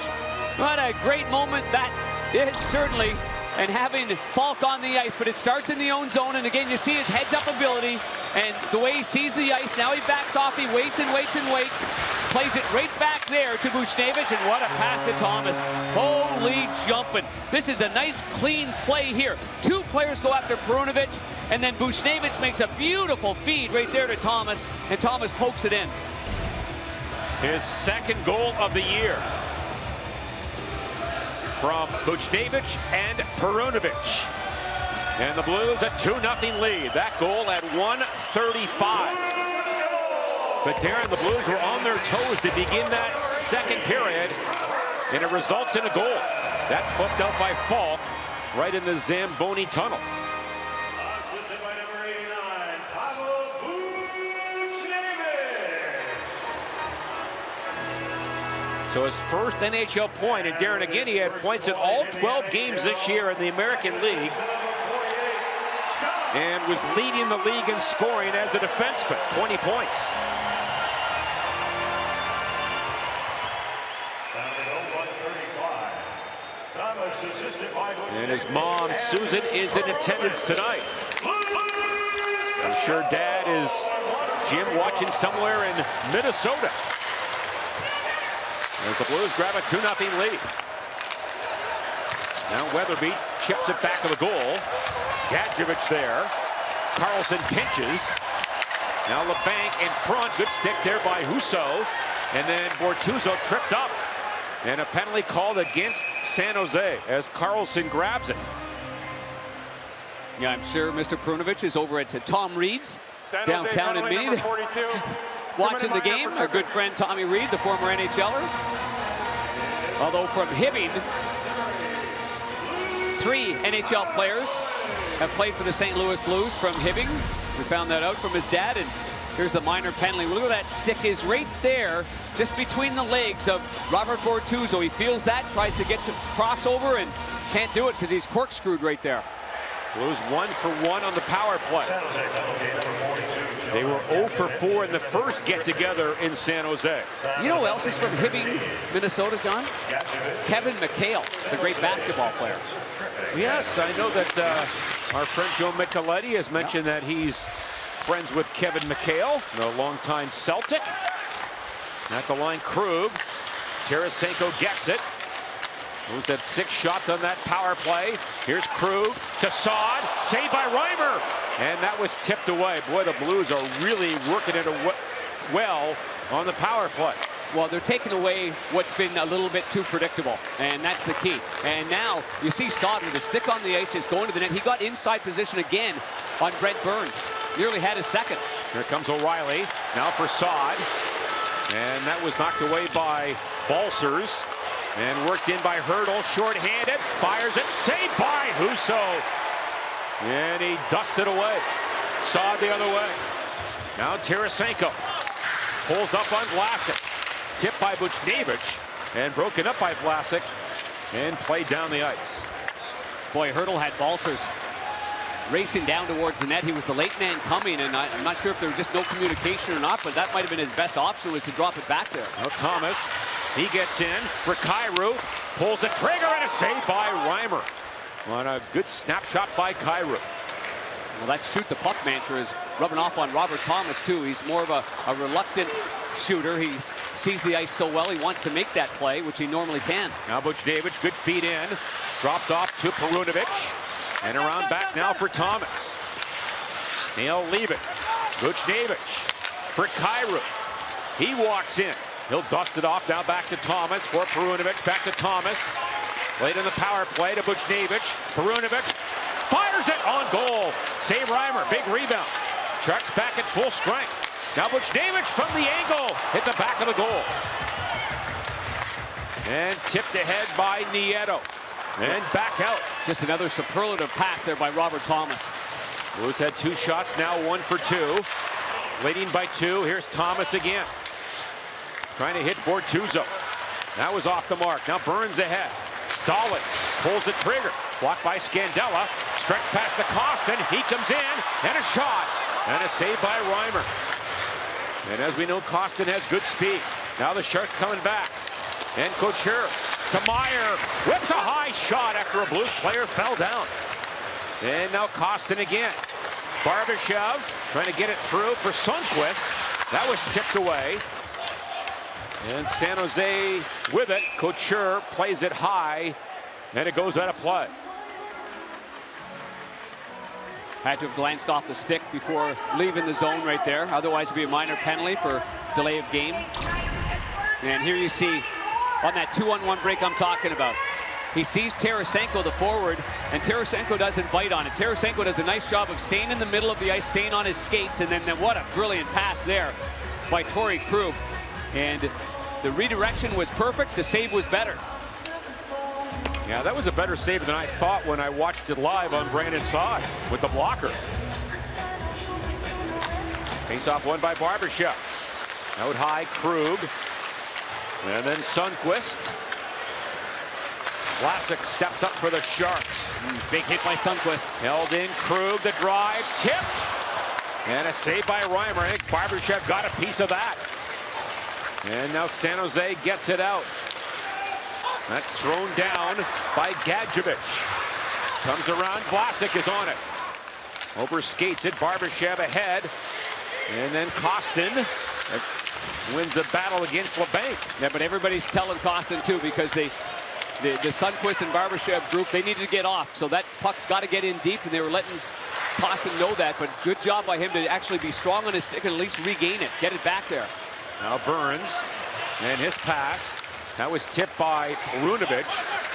What a great moment that is, certainly. And having Falk on the ice, but it starts in the own zone, and again, you see his heads-up ability, and the way he sees the ice. Now he backs off, he waits and waits and waits, plays it right back there to Buchnevich, and what a pass to Thomas. Holy jumping. This is a nice, clean play here. Two players go after Perunovic, And then Buchnevich makes a beautiful feed right there to Thomas, and Thomas pokes it in. His second goal of the year from Buchnevich and Perunovic. And the Blues a 2-0 lead. That goal at 1:35. But Darren, the Blues were on their toes to begin that second period, and it results in a goal. That's flipped out by Falk right in the Zamboni tunnel. Assisted by number 89, Pavel Buchnevich. So his first NHL point, and Darren, again, he had points in all 12 games this year in the American League, and was leading the league in scoring as a defenseman, 20 points. And his mom, Susan, is in attendance tonight. I'm sure Dad is, Jim, watching somewhere in Minnesota as the Blues grab a 2-0 lead. Now Weatherby chips it back to the goal. Gadjevich there. Carlson pinches. Now LeBanc in front. Good stick there by Husso. And then Bortuzzo tripped up. And a penalty called against San Jose as Carlson grabs it. Yeah, I'm sure Mr. Perunovic is over at Tom Reed's downtown in Mead, watching the game. Our good friend Tommy Reed, the former NHLer. Although from Hibbing, 3 NHL players have played for the St. Louis Blues from Hibbing. We found that out from his dad, and here's the minor penalty. Look at that stick is right there, just between the legs of Robert Bortuzzo. He feels that, tries to get to crossover, and can't do it because he's corkscrewed right there. Blues 1 for 1 on the power play. They were 0 for 4 in the first get-together in San Jose. You know who else is from Hibbing, Minnesota, John? Kevin McHale, the great basketball player. Yes, I know that our friend Joe Micheletti has mentioned that he's friends with Kevin McHale, the longtime Celtic. At the line, Krug. Tarasenko gets it. Blues had 6 shots on that power play. Here's Krug to Saad. Saved by Reimer. And that was tipped away. Boy, the Blues are really working it well on the power play. Well, they're taking away what's been a little bit too predictable, and that's the key. And now you see Saad with a stick on the ice, just going to the net. He got inside position again on Brent Burns. Nearly had his second. Here comes O'Reilly. Now for Saad. And that was knocked away by Balsers. And worked in by Hurdle, short-handed, fires it, saved by Husso. And he dusted away. Saad the other way. Now Tarasenko pulls up on Vlasic. Tipped by Buchnevich and broken up by Vlasic and played down the ice. Boy, Hurdle had Balsers racing down towards the net. He was the late man coming, and I'm not sure if there was just no communication or not, but that might have been his best option, was to drop it back there. Now Thomas, he gets in for Kyrou, pulls the trigger, and a save by Reimer. On a good snapshot by Kyrou. Well, that shoot the puck mantra is rubbing off on Robert Thomas too. He's more of a reluctant shooter. He sees the ice so well, he wants to make that play, which he normally can. Now Buchnevich, good feed in, dropped off to Perunovic. And around back now for Thomas. He'll leave it. Buchnevich for Kyrou. He walks in. He'll dust it off. Now back to Thomas for Perunovic. Back to Thomas. Late in the power play to Buchnevich. Perunovic fires it on goal. Save Reimer. Big rebound. Sharks back at full strength. Now Buchnevich from the angle. Hit the back of the goal. And tipped ahead by Nieto. And back out. Just another superlative pass there by Robert Thomas. Blues had 2 shots, now 1 for 2. Leading by 2. Here's Thomas again. Trying to hit Bortuzzo. That was off the mark. Now Burns ahead. Dahlin pulls the trigger. Blocked by Scandella. Stretch past the Costin. He comes in. And a shot. And a save by Reimer. And as we know, Costin has good speed. Now the Sharks coming back. And Couture to Meyer. Whips a high shot after a Blues player fell down. And now Costin again. Barbashev trying to get it through for Sundqvist. That was tipped away. And San Jose with it. Couture plays it high. And it goes out of play. Had to have glanced off the stick before leaving the zone right there. Otherwise, it'd be a minor penalty for delay of game. And here you see on that 2-on-1 break I'm talking about. He sees Tarasenko, the forward, and Tarasenko doesn't bite on it. Tarasenko does a nice job of staying in the middle of the ice, staying on his skates, and then what a brilliant pass there by Torrey Krug. And the redirection was perfect. The save was better. Yeah, that was a better save than I thought when I watched it live on Brandon Saad with the blocker. Face-off won by Barbashev. Out high, Krug. And then Sundqvist. Vlasic steps up for the Sharks. Big hit by Sundqvist. Held in, Krug, the drive, tipped. And a save by Reimer. I think Barbashev got a piece of that. And now San Jose gets it out. That's thrown down by Gadjevich. Comes around, Vlasic is on it. Over skates it, Barbashev ahead. And then Kostin wins a battle against LeBanc. Yeah, but everybody's telling Kostin too, because the Sundqvist and Barbashev group, they needed to get off. So that puck's got to get in deep, and they were letting Kostin know that. But good job by him to actually be strong on his stick and at least regain it, get it back there. Now Burns, and his pass. That was tipped by Perunovic,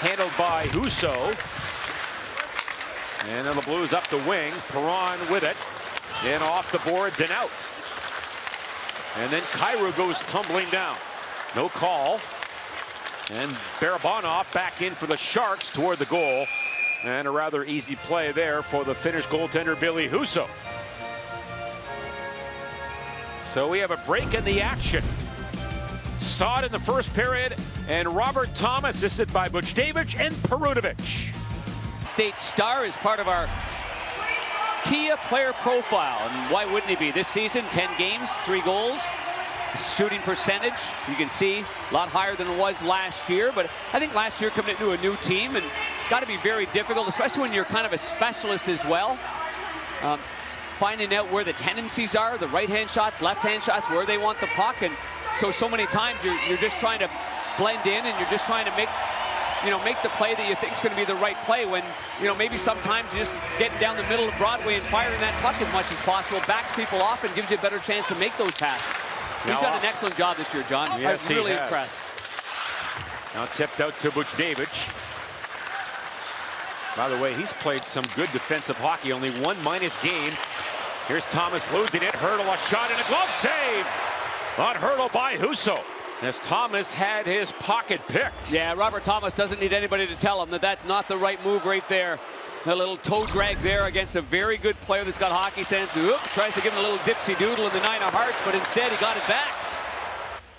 handled by Husso. And then the Blues up the wing. Perron with it. And off the boards and out. And then Kyrou goes tumbling down. No call. And Barabanov back in for the Sharks toward the goal. And a rather easy play there for the Finnish goaltender Billy Husso. So we have a break in the action. Saad in the first period, and Robert Thomas assisted by Buchnevich and Perunovic. State star is part of our Kia player profile, and why wouldn't he be? This season, 10 games, 3 goals. Shooting percentage, you can see, a lot higher than it was last year, but I think last year coming into a new team, and got to be very difficult, especially when you're kind of a specialist as well. Finding out where the tendencies are, the right-hand shots, left-hand shots, where they want the puck, and so many times you're just trying to blend in, and you're just trying to make the play that you think is going to be the right play, when maybe sometimes you just getting down the middle of Broadway and firing that puck as much as possible backs people off and gives you a better chance to make those passes. He's done an excellent job this year, John. Yes, I'm really impressed. Now tipped out to Buchnevich. By the way, he's played some good defensive hockey. Only 1 minus game. Here's Thomas losing it. Hurdle, a shot and a glove save on Hurdle by Husso, as Thomas had his pocket picked. Yeah, Robert Thomas doesn't need anybody to tell him that that's not the right move right there. A little toe drag there against a very good player that's got hockey sense. Oop, tries to give him a little dipsy doodle in the 9 of hearts, but instead he got it back.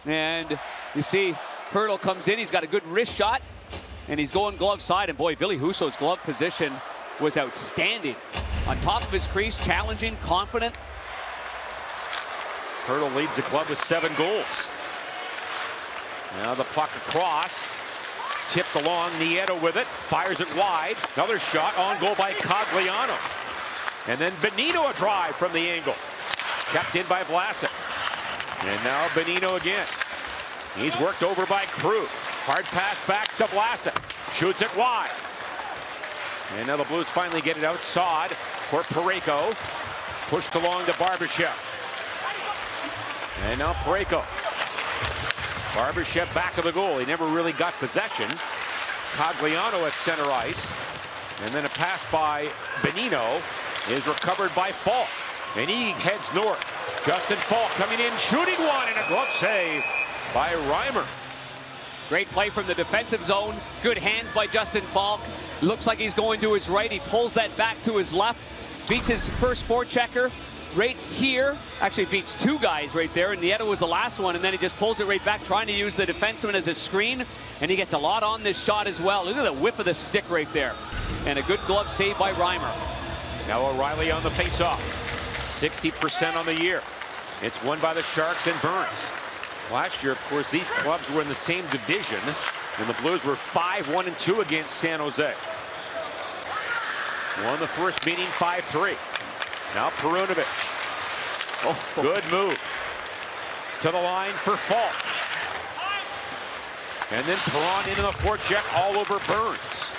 And you see Hurdle comes in. He's got a good wrist shot, and he's going glove side. And boy, Billy Husso's glove position was outstanding. On top of his crease, challenging, confident. Hurdle leads the club with 7 goals. Now the puck across. Tipped along, Nieto with it. Fires it wide. Another shot on goal by Cogliano. And then Benito a drive from the angle. Kept in by Vlasic. And now Benito again. He's worked over by Krug. Hard pass back to Vlasic. Shoots it wide. And now the Blues finally get it out. Saad for Parayko. Pushed along to Barbashev. And now Parayko. Barbashev back of the goal. He never really got possession. Cogliano at center ice. And then a pass by Benino is recovered by Falk. And he heads north. Justin Falk coming in, shooting one, and a glove save by Reimer. Great play from the defensive zone. Good hands by Justin Falk. Looks like he's going to his right. He pulls that back to his left. Beats his first forechecker right here. Actually beats 2 guys right there, and Nieto was the last one, and then he just pulls it right back, trying to use the defenseman as a screen, and he gets a lot on this shot as well. Look at the whip of the stick right there. And a good glove save by Reimer. Now O'Reilly on the faceoff. 60% on the year. It's won by the Sharks and Burns. Last year, of course, these clubs were in the same division, and the Blues were 5-1-2 against San Jose. Won the first meeting 5-3. Now Perunovic. Oh, good move. To the line for Falk. And then Perron into the forecheck all over Burns.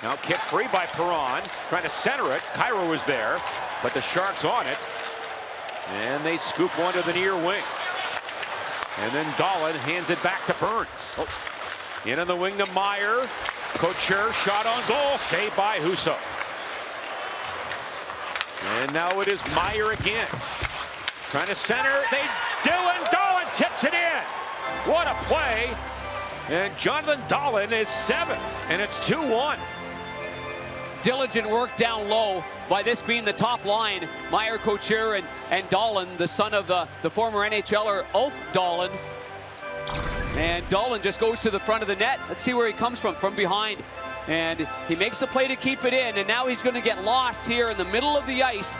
Now kick free by Perron, trying to center it. Cairo was there, but the Sharks on it. And they scoop one to the near wing. And then Dahlin hands it back to Burns. In on the wing to Meyer. Couture, shot on goal, saved by Husso. And now it is Meyer again. Trying to center, they do, and Dahlin tips it in. What a play. And Jonathan Dahlin is 7th, and it's 2-1. Diligent work down low by this being the top line. Meyer, Couture, and Dahlin, the son of the former NHLer Ulf Dahlin. And Dahlin just goes to the front of the net. Let's see where he comes from behind. And he makes the play to keep it in, and now he's going to get lost here in the middle of the ice.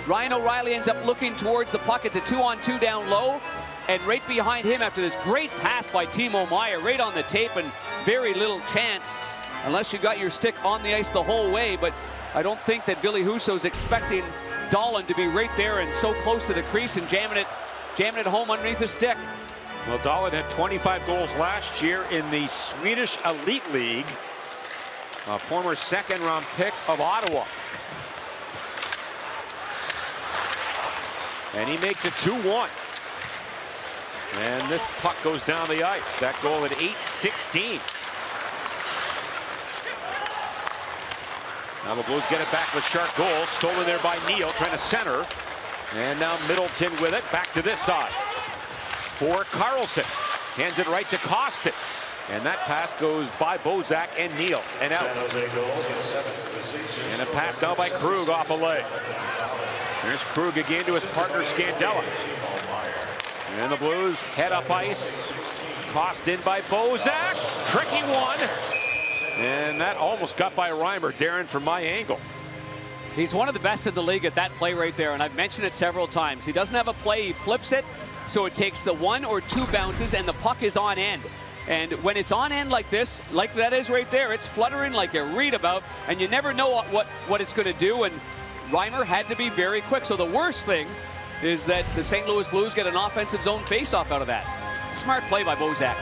Ryan O'Reilly ends up looking towards the puck. It's a 2-on-2 down low. And right behind him, after this great pass by Timo Meyer, right on the tape, and very little chance, unless you got your stick on the ice the whole way. But I don't think that Ville Husso's expecting Dahlin to be right there and so close to the crease and jamming it home underneath his stick. Well, Dahlin had 25 goals last year in the Swedish Elite League. A former second-round pick of Ottawa. And he makes it 2-1. And this puck goes down the ice. That goal at 8:16. Now the Blues get it back with Shark goal. Stolen there by Neal, trying to center. And now Middleton with it. Back to this side. For Carlson. Hands it right to Kostin. And that pass goes by Bozak and Neal. And out. And a pass now by Krug off a leg. There's Krug again to his partner Scandella. And the Blues head up ice. Tossed in by Bozak. Tricky one. And that almost got by Reimer, Darren, from my angle. He's one of the best in the league at that play right there, and I've mentioned it several times. He doesn't have a play, he flips it, so it takes the 1 or 2 bounces, and the puck is on end. And when it's on end like this, like that is right there, it's fluttering like you read about, and you never know what it's going to do, and Reimer had to be very quick. So the worst thing is that the St. Louis Blues get an offensive zone faceoff out of that. Smart play by Bozak.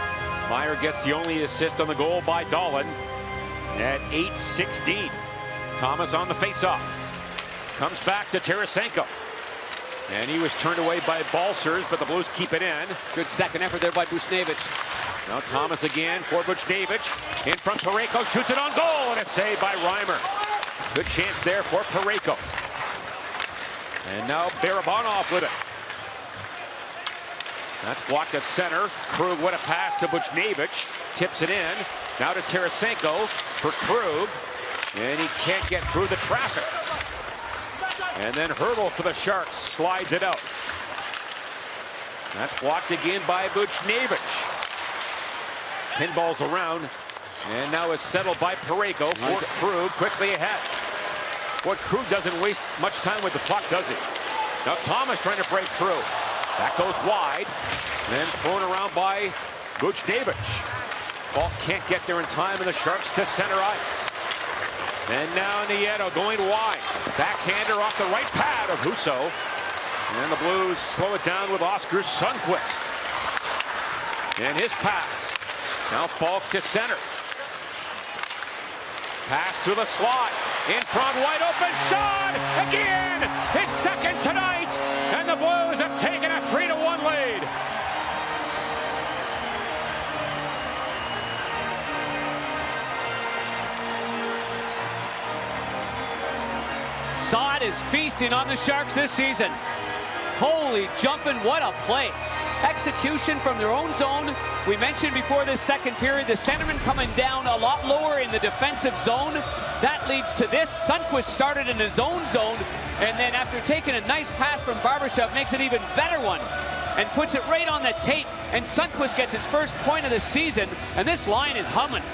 Meyer gets the only assist on the goal by Dahlin at 8:16. Thomas on the faceoff. Comes back to Tarasenko. And he was turned away by Balcers, but the Blues keep it in. Good second effort there by Buchnevich. Now Thomas again for Buchnevich. In front, Parayko shoots it on goal, and a save by Reimer. Good chance there for Parayko. And now Barabanov with it. That's blocked at center. Krug, what a pass to Buchnevich. Tips it in. Now to Tarasenko for Krug. And he can't get through the traffic. And then Hertl for the Sharks slides it out. That's blocked again by Buchnevich. Pinballs around. And now is settled by Parayko for Krug. Quickly ahead. What Krug doesn't waste much time with the puck, does he? Now Thomas trying to break through. That goes wide. Then thrown around by Buchnevich. Ball can't get there in time, and the Sharks to center ice. And now Nieto going wide. Backhander off the right pad of Husso. And the Blues slow it down with Oscar Sundqvist. And his pass. Now Falk to center. Pass through the slot. In front, wide open shot! Again! His second tonight! And the Blues have taken a 3-1 lead. Saad is feasting on the Sharks this season. Holy jumping, what a play. Execution from their own zone. We mentioned before this second period, the centerman coming down a lot lower in the defensive zone. That leads to this. Sundqvist started in his own zone, and then after taking a nice pass from Barbashev, makes an even better one and puts it right on the tape. And Sundqvist gets his first point of the season, and this line is humming.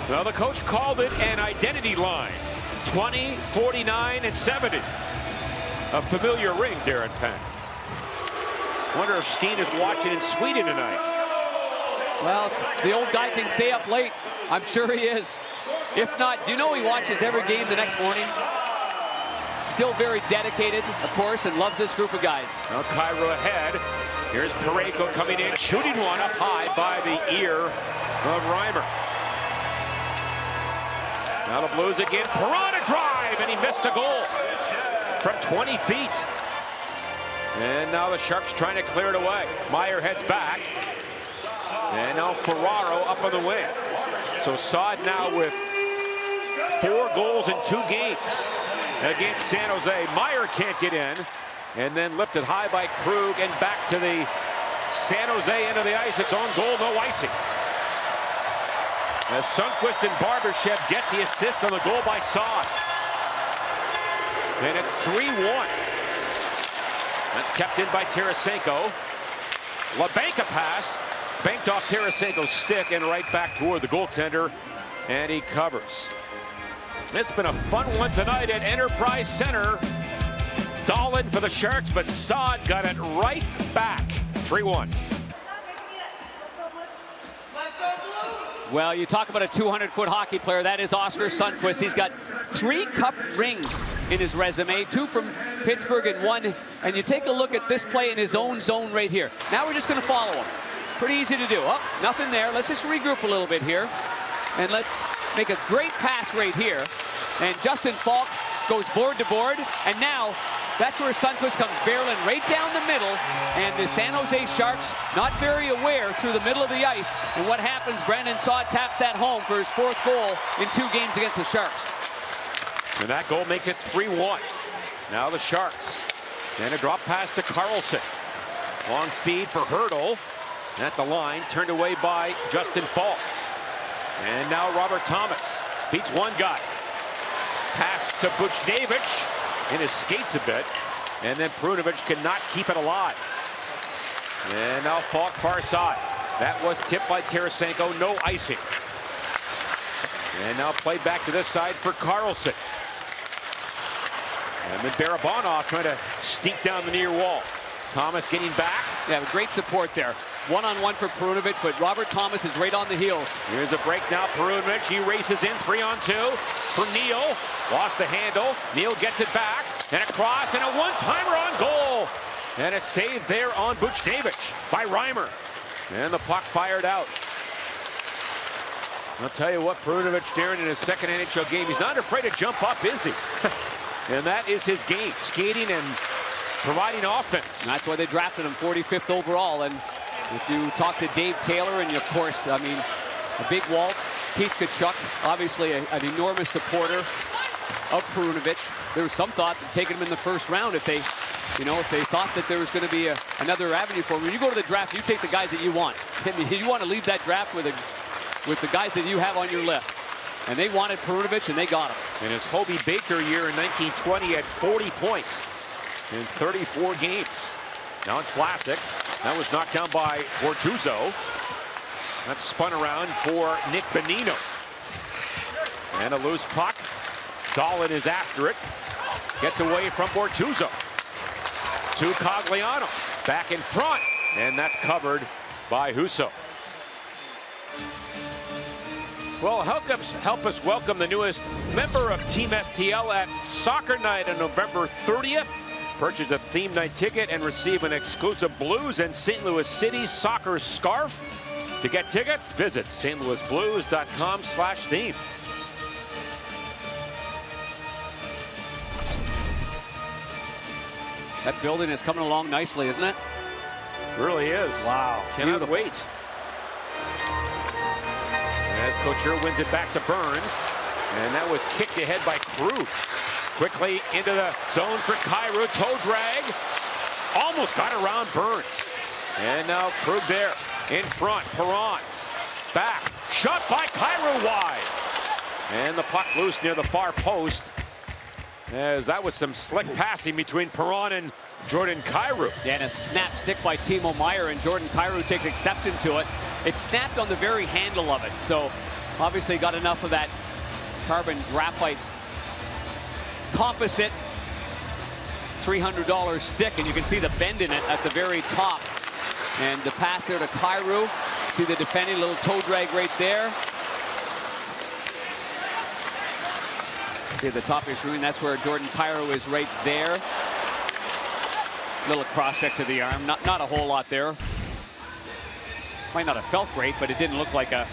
Well, the coach called it an identity line. 20, 49, and 70. A familiar ring, Darren Penn. Wonder if Steen is watching in Sweden tonight. Well, the old guy can stay up late. I'm sure he is. If not, you know he watches every game the next morning. Still very dedicated, of course, and loves this group of guys. Now Cairo ahead. Here's Parayko coming in, shooting one up high by the ear of Reimer. Now the Blues again. Perron a drive, and he missed a goal from 20 feet. And now the Sharks trying to clear it away. Meyer heads back. And now Ferraro up on the wing. So Saad now with 4 goals in 2 games against San Jose. Meyer can't get in. And then lifted high by Krug and back to the San Jose end of the ice. It's on goal, no icing. As Sundqvist and Barbashev get the assist on the goal by Saad. And it's 3-1. That's kept in by Tarasenko. LaBanca pass. Banked off Tarasenko's stick and right back toward the goaltender. And he covers. It's been a fun one tonight at Enterprise Center. Dahlin for the Sharks, but Saad got it right back. 3-1. Well, you talk about a 200-foot hockey player. That is Oskar Sundqvist. He's got 3 cup rings in his resume, 2 from Pittsburgh and 1. And you take a look at this play in his own zone right here. Now we're just going to follow him. Pretty easy to do. Oh, nothing there. Let's just regroup a little bit here. And let's make a great pass right here. And Justin Falk goes board to board. And now that's where Sundqvist comes barreling right down the middle. And the San Jose Sharks not very aware through the middle of the ice. And what happens? Brandon Saad taps that home for his 4th goal in 2 games against the Sharks. And that goal makes it 3-1. Now the Sharks. And a drop pass to Carlson. Long feed for Hurdle. At the line, turned away by Justin Falk. And now Robert Thomas beats one guy. Pass to Buchnevich in his skates a bit. And then Perunovic cannot keep it alive. And now Falk far side. That was tipped by Tarasenko, no icing. And now played back to this side for Carlson. And then Barabanov trying to sneak down the near wall. Thomas getting back. Yeah, great support there. One-on-one for Perunovic, but Robert Thomas is right on the heels. Here's a break now. Perunovic, he races in 3-on-2 for Neal. Lost the handle. Neal gets it back. And a cross and a one-timer on goal. And a save there on Buchnevich by Reimer. And the puck fired out. I'll tell you what, Perunovic, Darren, in his 2nd NHL game, he's not afraid to jump up, is he? And that is his game, skating and providing offense. And that's why they drafted him 45th overall. And if you talk to Dave Taylor, and of course, I mean, a big Walt, Keith Tkachuk, obviously an enormous supporter of Perunovic. There was some thought of taking him in the 1st round if they, if they thought that there was going to be another avenue for him. When you go to the draft, you take the guys that you want. I mean, you want to leave that draft with the guys that you have on your list. And they wanted Perunovic, and they got him. In his Hobie Baker year in 1920, at 40 points in 34 games. Now it's Vlasic. That was knocked down by Bortuzzo. That's spun around for Nick Bonino. And a loose puck. Dahlin is after it. Gets away from Bortuzzo. To Cogliano. Back in front. And that's covered by Husso. Well, help us welcome the newest member of Team STL at Soccer Night on November 30th. Purchase a theme night ticket and receive an exclusive Blues and St. Louis City soccer scarf. To get tickets, visit stlouisblues.com/theme. That building is coming along nicely, isn't it? Really is. Wow. Cannot wait. As Couture wins it back to Burns. And that was kicked ahead by Krug. Quickly into the zone for Kyrou. Toe drag. Almost got around Burns. And now Krug there. In front. Perron. Back. Shot by Kyrou wide. And the puck loose near the far post. As that was some slick passing between Perron and Jordan Kyrou. Yeah, and a snap stick by Timo Meier, and Jordan Kyrou takes exception to it. It snapped on the very handle of it. So obviously got enough of that carbon graphite composite $300 stick, and you can see the bend in it at the very top. And the pass there to Kyrou. See the defending, little toe drag right there. See at the top of your screen, that's where Jordan Kyrou is right there. Little cross check to the arm, not a whole lot there. Might not have felt great, but it didn't look like a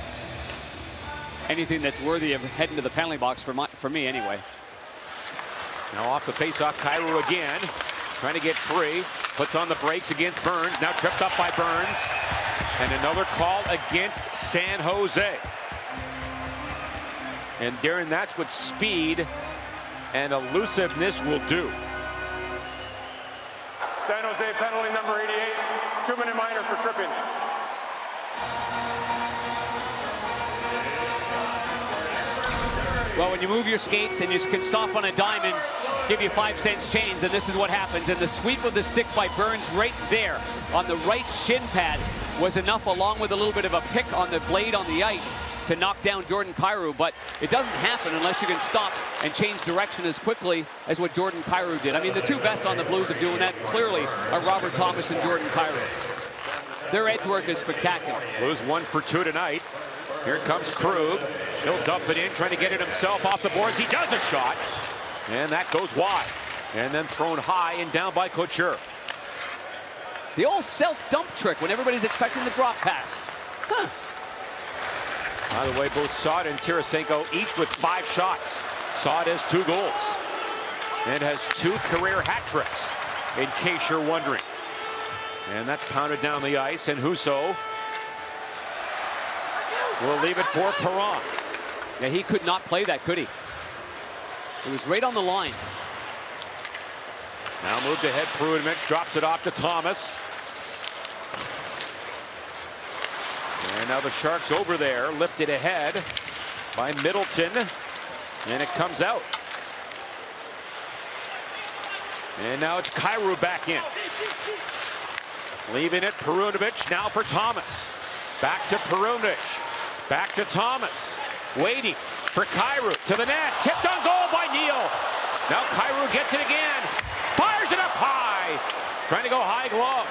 anything that's worthy of heading to the penalty box for me anyway. Now off the face-off, Cairo again, trying to get free. Puts on the brakes against Burns. Now tripped up by Burns. And another call against San Jose. And Darren, that's what speed and elusiveness will do. San Jose penalty number 88, 2-minute minor for tripping. Well, when you move your skates and you can stop on a dime and give you 5 cents change, then this is what happens. And the sweep of the stick by Burns right there on the right shin pad was enough, along with a little bit of a pick on the blade on the ice, to knock down Jordan Kyrou. But it doesn't happen unless you can stop and change direction as quickly as what Jordan Kyrou did. I mean, the two best on the Blues of doing that clearly are Robert Thomas and Jordan Kyrou. Their edge work is spectacular. Blues 1 for 2 tonight. Here comes Krug. He'll dump it in, trying to get it himself off the boards. He does a shot, and that goes wide. And then thrown high and down by Couture. The old self-dump trick when everybody's expecting the drop pass. Huh. By the way, both Saad and Tarasenko each with 5 shots. Saad has 2 goals and has 2 career hat tricks, in case you're wondering. And that's pounded down the ice, and Husso will leave it for Perron. Yeah, he could not play that, could he? It was right on the line. Now moved ahead, Prudimich drops it off to Thomas. And now the Sharks over there, lifted ahead by Middleton, and it comes out. And now it's Kyrou back in. Leaving it, Perunovic now for Thomas. Back to Perunovic, back to Thomas. Waiting for Kyrou to the net, tipped on goal by Neal. Now Kyrou gets it again, fires it up high. Trying to go high glove.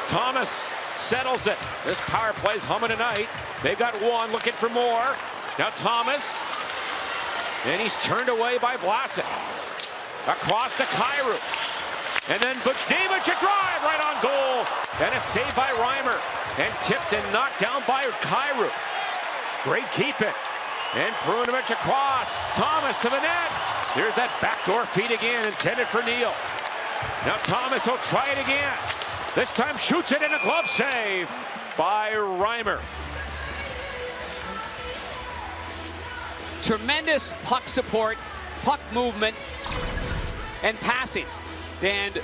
Thomas settles it. This power play's humming tonight. They've got 1, looking for more. Now Thomas, and he's turned away by Vlasic. Across to Kyrou. And then Buchnevich, a drive right on goal. And a save by Reimer. And tipped and knocked down by Kyrou. Great keeping. And Perunovic across. Thomas to the net. Here's that backdoor feed again, intended for Neal. Now Thomas will try it again. This time shoots it in a glove save by Reimer. Tremendous puck support, puck movement, and passing. And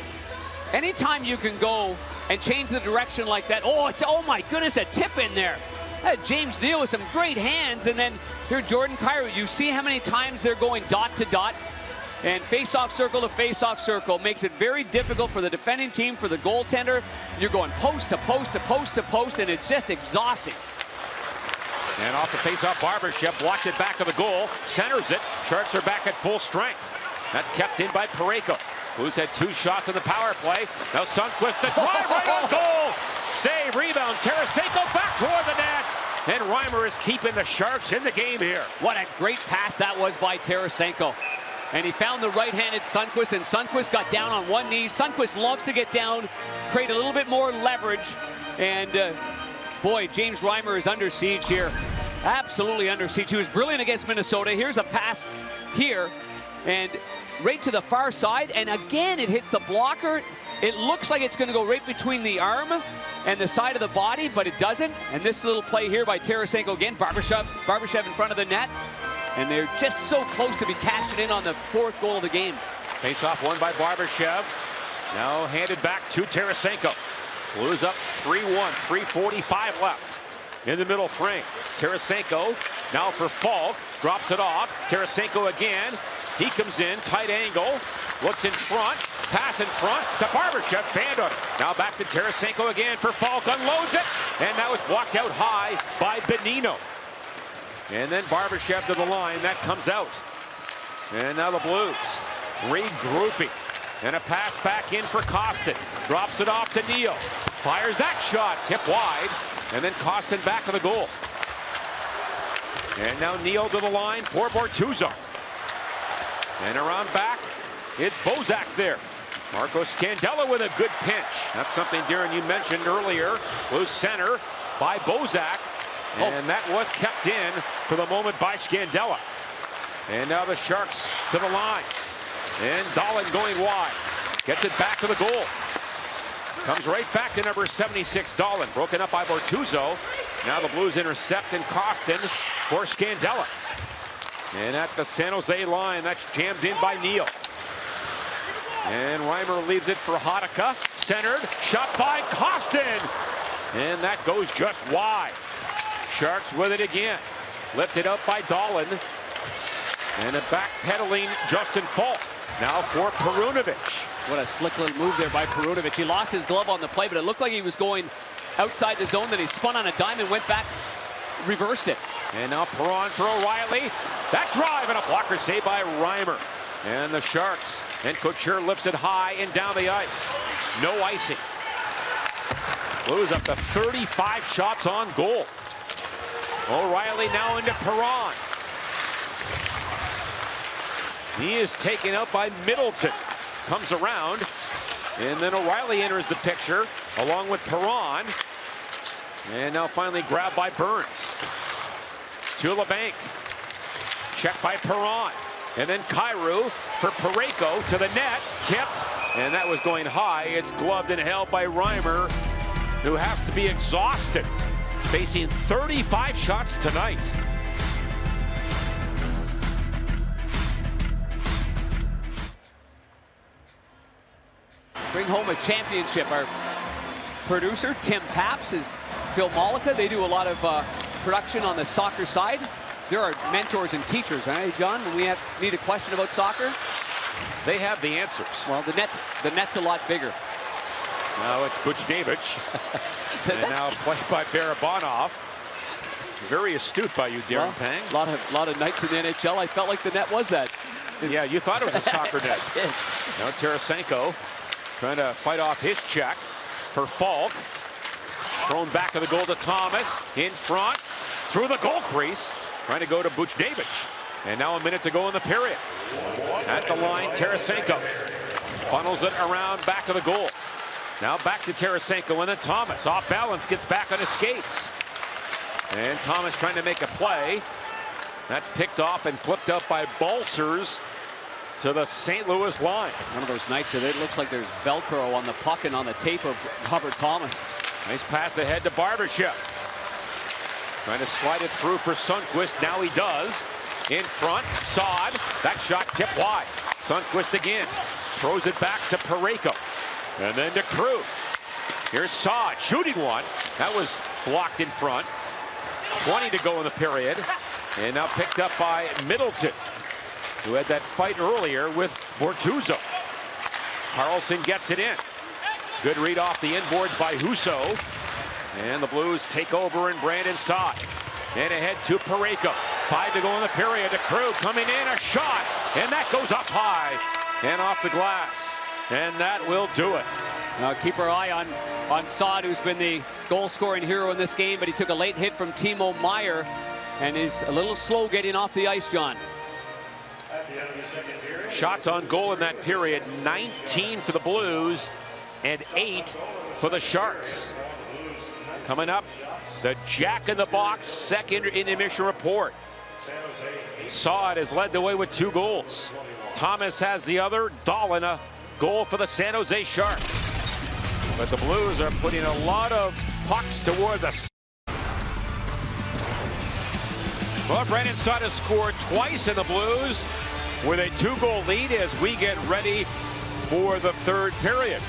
anytime you can go and change the direction like that, oh my goodness, a tip in there. James Neal with some great hands, and then here Jordan Kyrou. You see how many times they're going dot to dot, and face-off circle to face-off circle. Makes it very difficult for the defending team, for the goaltender. You're going post to post to post to post, and it's just exhausting. And off the face-off, Barbashev blocked it back of the goal, centers it. Sharks are back at full strength. That's kept in by Parayko, who's had 2 shots in the power play. Now Sundqvist, the drive right on goal. Save, rebound, Tarasenko back toward the net. And Reimer is keeping the Sharks in the game here. What a great pass that was by Tarasenko. And he found the right-handed Sundqvist, and Sundqvist got down on one knee. Sundqvist loves to get down, create a little bit more leverage. And boy, James Reimer is under siege here. Absolutely under siege. He was brilliant against Minnesota. Here's a pass here, and right to the far side, and again it hits the blocker. It looks like it's going to go right between the arm and the side of the body, but it doesn't. And this little play here by Tarasenko again, Barbashev in front of the net, and they're just so close to be cashing in on the 4th goal of the game. Face-off won by Barbashev. Now handed back to Tarasenko. Blues up 3-1, 3:45 left in the middle frame. Tarasenko now for Falk, drops it off. Tarasenko again. He comes in, tight angle, looks in front, pass in front to Barbashev, fanned on it. Now back to Tarasenko again for Falk, unloads it, and that was blocked out high by Benino. And then Barbashev to the line, that comes out. And now the Blues regrouping. And a pass back in for Kostin. Drops it off to Neal. Fires that shot, tip wide, and then Kostin back to the goal. And now Neal to the line for Bortuzzo. And around back, it's Bozak there. Marco Scandella with a good pinch. That's something, Darren, you mentioned earlier. Loose center by Bozak. And that was kept in for the moment by Scandella. And now the Sharks to the line. And Dahlin going wide. Gets it back to the goal. Comes right back to number 76, Dahlin. Broken up by Bortuzzo. Now the Blues intercept and Costin for Scandella. And at the San Jose line, that's jammed in by Neal. And Reimer leaves it for Hadaka. Centered. Shot by Costin. And that goes just wide. Sharks with it again. Lifted up by Dahlin. And a backpedaling Justin Falk. Now for Perunovic. What a slick little move there by Perunovic. He lost his glove on the play, but it looked like he was going outside the zone. Then he spun on a dime and went back, reversed it. And now Perron for O'Reilly. That drive and a blocker save by Reimer. And the Sharks. And Couture lifts it high and down the ice. No icing. Blues up to 35 shots on goal. O'Reilly now into Perron. He is taken out by Middleton. Comes around. And then O'Reilly enters the picture along with Perron. And now finally grabbed by Burns. To LeBanc. Checked by Perron. And then Kyrou for Parayko to the net. Tipped. And that was going high. It's gloved and held by Reimer, who has to be exhausted. Facing 35 shots tonight. Bring home a championship. Our producer, Tim Paps, is Phil Malika. They do a lot of production on the soccer side. There are mentors and teachers, right, John? When we need a question about soccer, they have the answers. Well, the net's a lot bigger. Now it's Buchnevich. And now played by Barabanov. Very astute by you, Darren Pang. A lot of nights in the NHL, I felt like the net was that. Yeah, you thought it was a soccer net. I did. Now Tarasenko trying to fight off his check for Falk. Thrown back to the goal to Thomas. In front. Through the goal crease. Trying to go to Buchnevich. And now a minute to go in the period. At the line, Tarasenko funnels it around back of the goal. Now back to Tarasenko and then Thomas. Off balance, gets back on his skates. And Thomas trying to make a play. That's picked off and flipped up by Balcers to the St. Louis line. One of those nights that it looks like there's Velcro on the puck and on the tape of Robert Thomas. Nice pass ahead to Barbashev. Trying to slide it through for Sundqvist. Now he does. In front, Saad. That shot tipped wide. Sundqvist again. Throws it back to Parayko. And then to Krug. Here's Saad shooting one. That was blocked in front. 20 to go in the period. And now picked up by Middleton, who had that fight earlier with Bortuzzo. Carlson gets it in. Good read off the inboards by Husso. And the Blues take over in Brandon Saad. And ahead to Parayko. 5 to go in the period. To Krug coming in, a shot. And that goes up high and off the glass. And that will do it. Now keep our eye on Saad, who's been the goal-scoring hero in this game, but he took a late hit from Timo Meier and is a little slow getting off the ice, John. At the end of the second period, Shots on goal in that period, 19 for the Blues and 8 for the Sharks. Coming up, the Jack in the Box second intermission report. Saad has led the way with 2 goals. Thomas has the other. Dahlin a goal for the San Jose Sharks. But the Blues are putting a lot of pucks toward the... Well, Brandon Saad has scored twice in the Blues with a 2-goal lead as we get ready for the third period.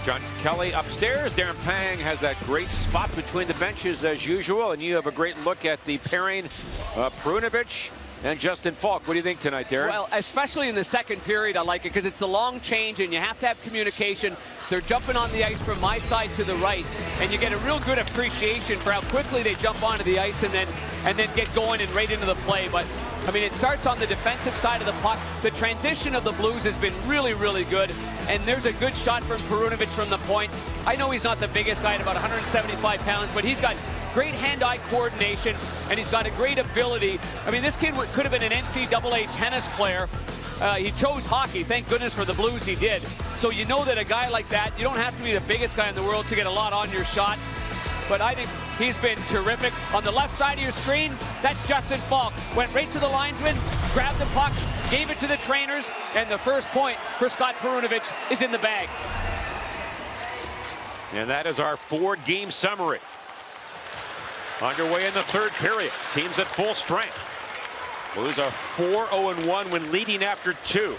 John Kelly upstairs. Darren Pang has that great spot between the benches as usual, and you have a great look at the pairing Perunovic and Justin Falk. What do you think tonight, Darren? Well, especially in the second period, I like it because it's the long change and you have to have communication. They're jumping on the ice from my side to the right, and you get a real good appreciation for how quickly they jump onto the ice and then get going and right into the play. But I mean, it starts on the defensive side of the puck. The transition of the Blues has been really, really good. And there's a good shot from Perunovic from the point. I know he's not the biggest guy at about 175 pounds, but he's got great hand-eye coordination, and he's got a great ability. I mean, this kid could have been an NCAA tennis player. He chose hockey. Thank goodness for the Blues he did. So you know that a guy like that, you don't have to be the biggest guy in the world to get a lot on your shot. But I think He's been terrific. On the left side of your screen, that's Justin Falk. Went right to the linesman, grabbed the puck, gave it to the trainers, and the first point for Scott Perunovich is in the bag. And that is our 4-game summary. Underway in the third period. Teams at full strength. Blues are 4-0-1 when leading after 2.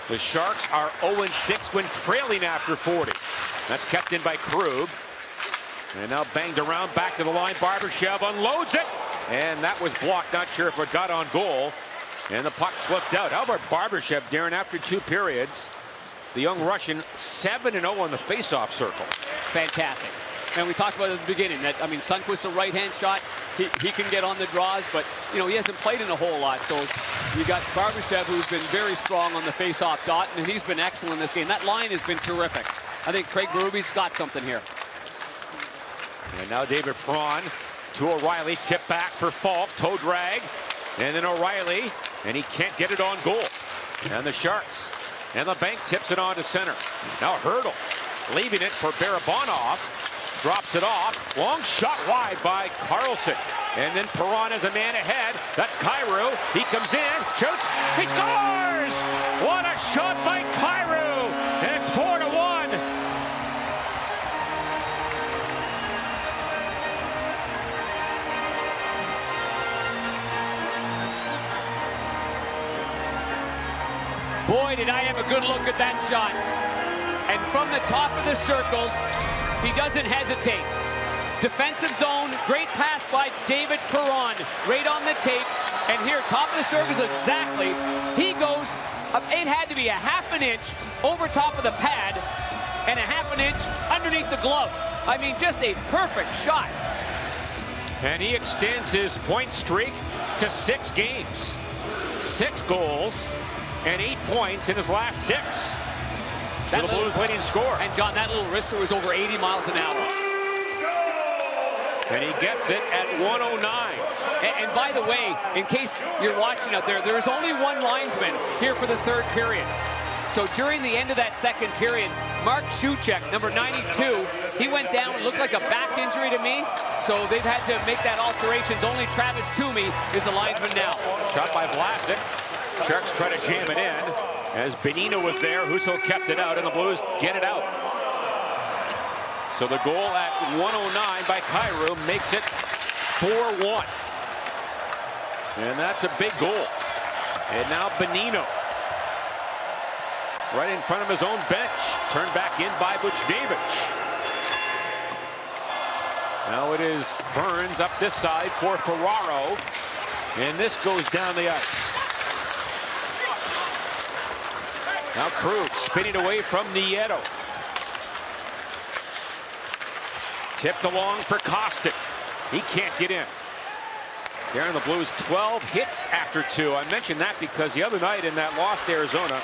The Sharks are 0-6 when trailing after 40. That's kept in by Krug. And now banged around, back to the line. Barbashev unloads it. And that was blocked. Not sure if it got on goal. And the puck flipped out. How about Barbashev, Darren, after 2 periods? The young Russian 7-0 on the faceoff circle. Fantastic. And we talked about it at the beginning that, I mean, Sundqvist, a right-hand shot, he can get on the draws, but, you know, he hasn't played in a whole lot. So you got Barbashev, who's been very strong on the face-off dot, and he's been excellent in this game. That line has been terrific. I think Craig Berube's got something here. And now David Perron to O'Reilly, tip back for Falk, toe drag, and then O'Reilly, and he can't get it on goal. And the Sharks, and the bank tips it on to center. Now Hurdle, leaving it for Barabanov. Drops it off. Long shot wide by Carlson. And then Perron is a man ahead. That's Kyrou. He comes in, shoots, he scores! What a shot by Kyrou! And it's 4-1. Boy, did I have a good look at that shot. And from the top of the circles, he doesn't hesitate. Defensive zone, great pass by David Perron, right on the tape. And here, top of the circles exactly. He goes, it had to be a ½ inch over top of the pad and a ½ inch underneath the glove. I mean, just a perfect shot. And he extends his point streak to 6 games. 6 goals and 8 points in his last 6. The Blues leading score. And John, that little wrister was over 80 miles an hour. And he gets it at 109. And by the way, in case you're watching out there, there is only one linesman here for the third period. So during the end of that second period, Mark Shuchek, number 92, he went down and looked like a back injury to me. So they've had to make that alterations. Only Travis Toomey is the linesman now. Shot by Vlasic. Sharks try to jam it in. As Benino was there, Husso kept it out, and the Blues get it out. So the goal at 109 by Kyrou makes it 4-1. And that's a big goal. And now Benino, right in front of his own bench. Turned back in by Buchnevich. Now it is Burns up this side for Ferraro. And this goes down the ice. Now Krug spinning away from Nieto. Tipped along for Kostic. He can't get in. Darren, the Blues 12 hits after 2. I mentioned that because the other night in that loss to Arizona,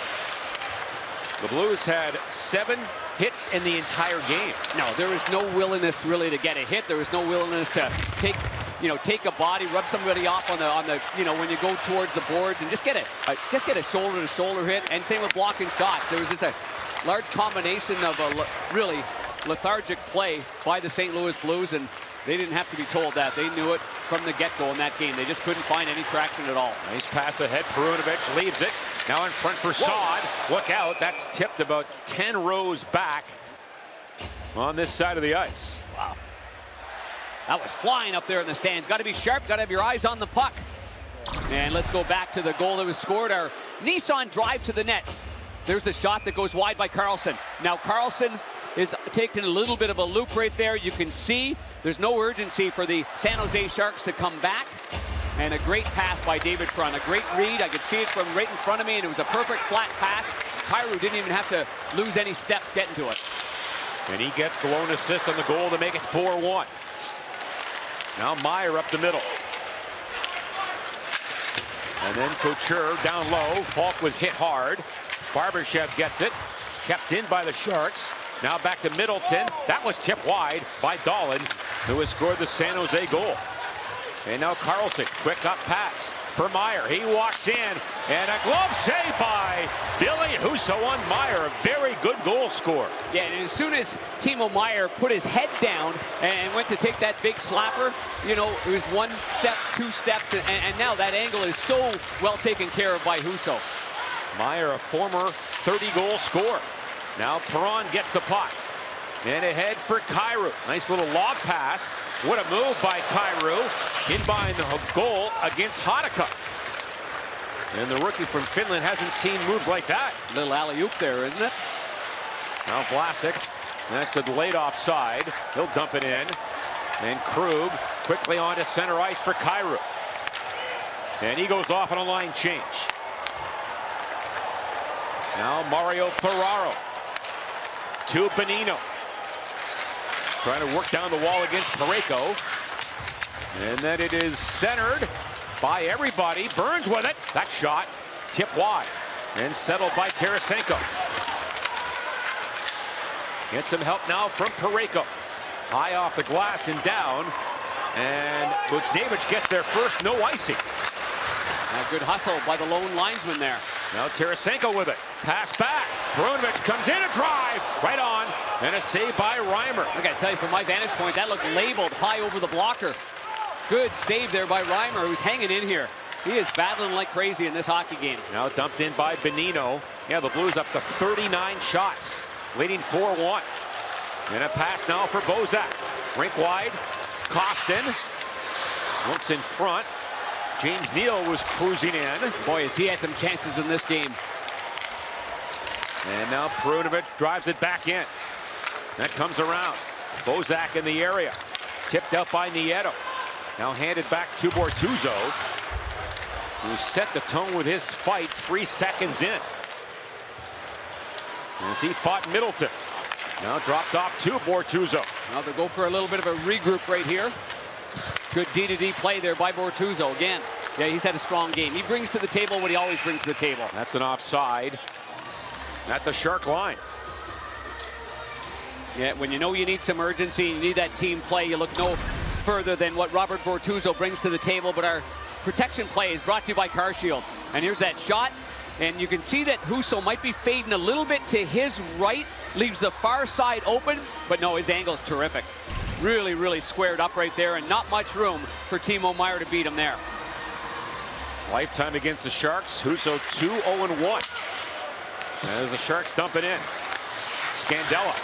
the Blues had 7 hits in the entire game. No, there was no willingness really to get a hit. There was no willingness to take a body, rub somebody off on the when you go towards the boards and just get a shoulder-to-shoulder hit. And same with blocking shots. There was just a large combination of a really lethargic play by the St. Louis Blues, and they didn't have to be told that. They knew it from the get-go in that game. They just couldn't find any traction at all. Nice pass ahead. Perunovich leaves it. Now in front for Saad. Look out. That's tipped about 10 rows back on this side of the ice. Wow. That was flying up there in the stands. Got to be sharp. Got to have your eyes on the puck. And let's go back to the goal that was scored. Our Nissan drive to the net. There's the shot that goes wide by Carlson. Now Carlson is taking a little bit of a loop right there. You can see there's no urgency for the San Jose Sharks to come back. And a great pass by David Perron. A great read. I could see it from right in front of me, and it was a perfect flat pass. Kyrou didn't even have to lose any steps getting to it. And he gets the lone assist on the goal to make it 4-1. Now Meyer up the middle. And then Couture down low. Falk was hit hard. Barbashev gets it. Kept in by the Sharks. Now back to Middleton. That was tipped wide by Dahlin, who has scored the San Jose goal. And now Carlson, quick up pass for Meyer. He walks in, and a glove save by Billy Husso on Meyer. A very good goal scorer. Yeah, and as soon as Timo Meyer put his head down and went to take that big slapper, you know, it was 1 step, 2 steps, and now that angle is so well taken care of by Husso. Meyer, a former 30-goal scorer. Now Perron gets the puck. And ahead for Kyrou. Nice little lob pass. What a move by Kyrou. In behind the goal against Hatakka. And the rookie from Finland hasn't seen moves like that. Little alley-oop there, isn't it? Now Vlasic. That's a delayed offside. He'll dump it in. And Krug quickly onto center ice for Kyrou. And he goes off on a line change. Now Mario Ferraro to Bonino. Trying to work down the wall against Parayko. And then it is centered by everybody. Burns with it. That shot tipped wide and settled by Tarasenko. Get some help now from Parayko. High off the glass and down. And Buchnevich gets there first. No icing. A good hustle by the lone linesman there. Now Tarasenko with it. Pass back. Perunovic comes in, a drive. Right on. And a save by Reimer. I gotta tell you, from my vantage point, that looked labeled high over the blocker. Good save there by Reimer, who's hanging in here. He is battling like crazy in this hockey game. Now dumped in by Bonino. Yeah, the Blues up to 39 shots, leading 4-1. And a pass now for Bozak. Rink wide. Costin looks in front. James Neal was cruising in. Boy, has he had some chances in this game. And now Perunovic drives it back in. That comes around. Bozak in the area. Tipped out by Nieto. Now handed back to Bortuzzo, who set the tone with his fight 3 seconds in. As he fought Middleton. Now dropped off to Bortuzzo. Now they'll go for a little bit of a regroup right here. Good D-to-D play there by Bortuzzo. Again, yeah, he's had a strong game. He brings to the table what he always brings to the table. That's an offside at the Shark line. Yeah, when you know you need some urgency, you need that team play, you look no further than what Robert Bortuzzo brings to the table. But our protection play is brought to you by CarShield. And here's that shot. And you can see that Husso might be fading a little bit to his right. Leaves the far side open. But no, his angle's terrific. Really, really squared up right there. And not much room for Timo Meyer to beat him there. Lifetime against the Sharks. Husso 2-0-1. As the Sharks dump it in. Scandella.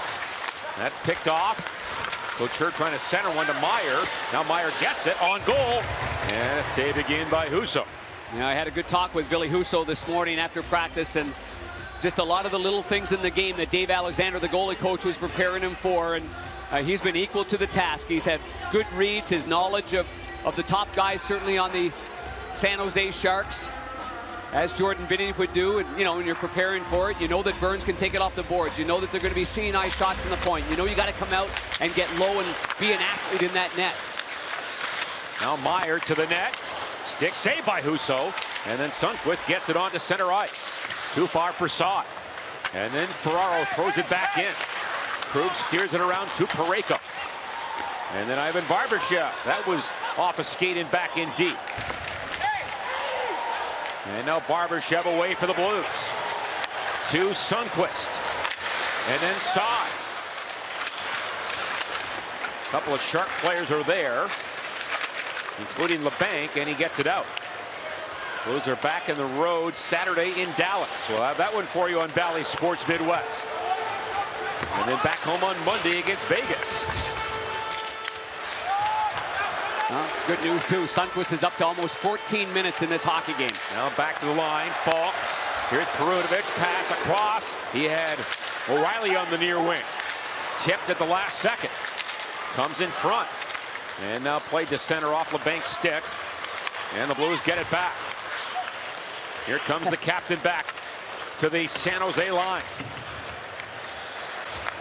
That's picked off. Couture trying to center one to Meyer. Now Meyer gets it on goal. And a save again by Husso. Yeah, I had a good talk with Billy Husso this morning after practice, and just a lot of the little things in the game that Dave Alexander, the goalie coach, was preparing him for. And he's been equal to the task. He's had good reads. His knowledge of the top guys, certainly on the San Jose Sharks, as Jordan Binney would do. And you know, when you're preparing for it, you know that Burns can take it off the boards. You know that they're going to be seeing eye shots in the point. You know you got to come out and get low and be an athlete in that net. Now Meyer to the net. Stick save by Husso. And then Sundqvist gets it onto center ice. Too far for Saad. And then Ferraro throws it back in. Krug steers it around to Parayko. And then Ivan Barbashev. That was off a skate and back in deep. And now Barbashev away for the Blues. To Sundqvist. And then Saad. A couple of Shark players are there, including LeBanc, and he gets it out. Blues are back in the road Saturday in Dallas. We'll have that one for you on Bally Sports Midwest. And then back home on Monday against Vegas. Good news, too. Sundqvist is up to almost 14 minutes in this hockey game. Now back to the line. Falk. Here's Perunovic. Pass across. He had O'Reilly on the near wing. Tipped at the last second. Comes in front. And now played to center off LeBanc's stick. And the Blues get it back. Here comes the captain back to the San Jose line.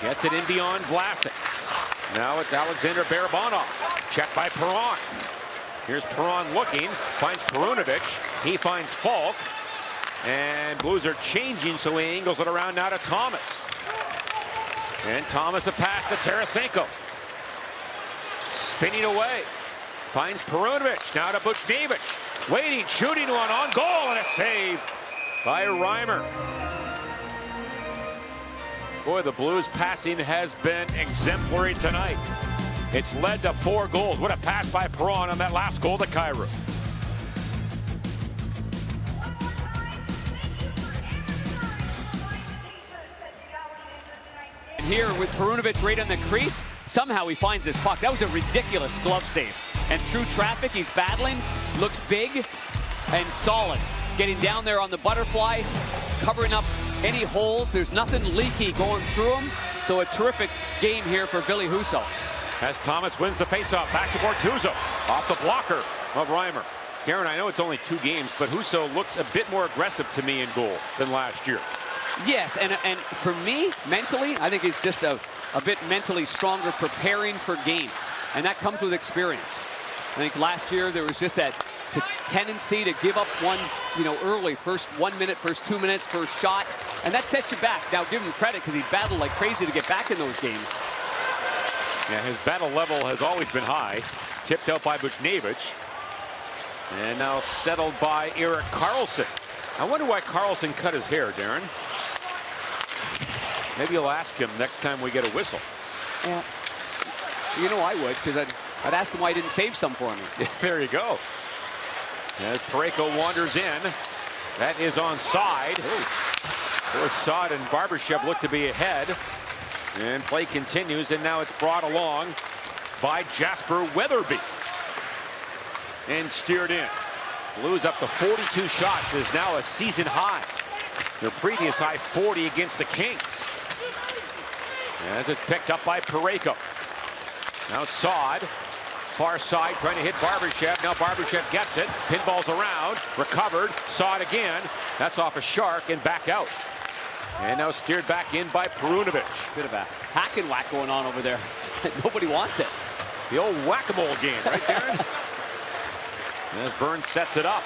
Gets it in beyond Vlasic. Now it's Alexander Barabanov. Checked by Perron. Here's Perron looking. Finds Perunovic. He finds Falk. And Blues are changing, so he angles it around now to Thomas. And Thomas a pass to Tarasenko. Spinning away. Finds Perunovic. Now to Buchnevich. Waiting, shooting one on goal, and a save by Reimer. Boy, the Blues passing has been exemplary tonight. It's led to 4 goals. What a pass by Perron on that last goal to Kyrou. Here with Perunovic right on the crease, somehow he finds this puck. That was a ridiculous glove save. And through traffic, he's battling, looks big and solid. Getting down there on the butterfly, covering up any holes. There's nothing leaky going through him. So a terrific game here for Ville Husso. As Thomas wins the faceoff, back to Bortuzzo. Off the blocker of Reimer. Darren, I know it's only 2 games, but Husso looks a bit more aggressive to me in goal than last year. Yes, and for me, mentally, I think he's just a bit mentally stronger, preparing for games. And that comes with experience. I think last year there was just that tendency to give up ones, early, first 1 minute, first 2 minutes, first shot, and that sets you back. Now give him credit because he battled like crazy to get back in those games. Yeah, his battle level has always been high. Tipped out by Buchnevich. And now settled by Erik Karlsson. I wonder why Karlsson cut his hair, Darren. Maybe you'll ask him next time we get a whistle. Yeah. I would, because I'd ask him why he didn't save some for me. There you go. As Parayko wanders in, that is onside. Both Saad and Barbashev look to be ahead. And play continues, and now it's brought along by Jasper Weatherby. And steered in. Blues up to 42 shots is now a season high. Their previous high 40 against the Kings. As it's picked up by Parayko. Now Saad, far side, trying to hit Barbashev. Now Barbashev gets it, pinballs around, recovered, Saad again. That's off a shark and back out. And now steered back in by Perunovic. Bit of a hack and whack going on over there. Nobody wants it. The old whack-a-mole game, right, Darren? As Burns sets it up.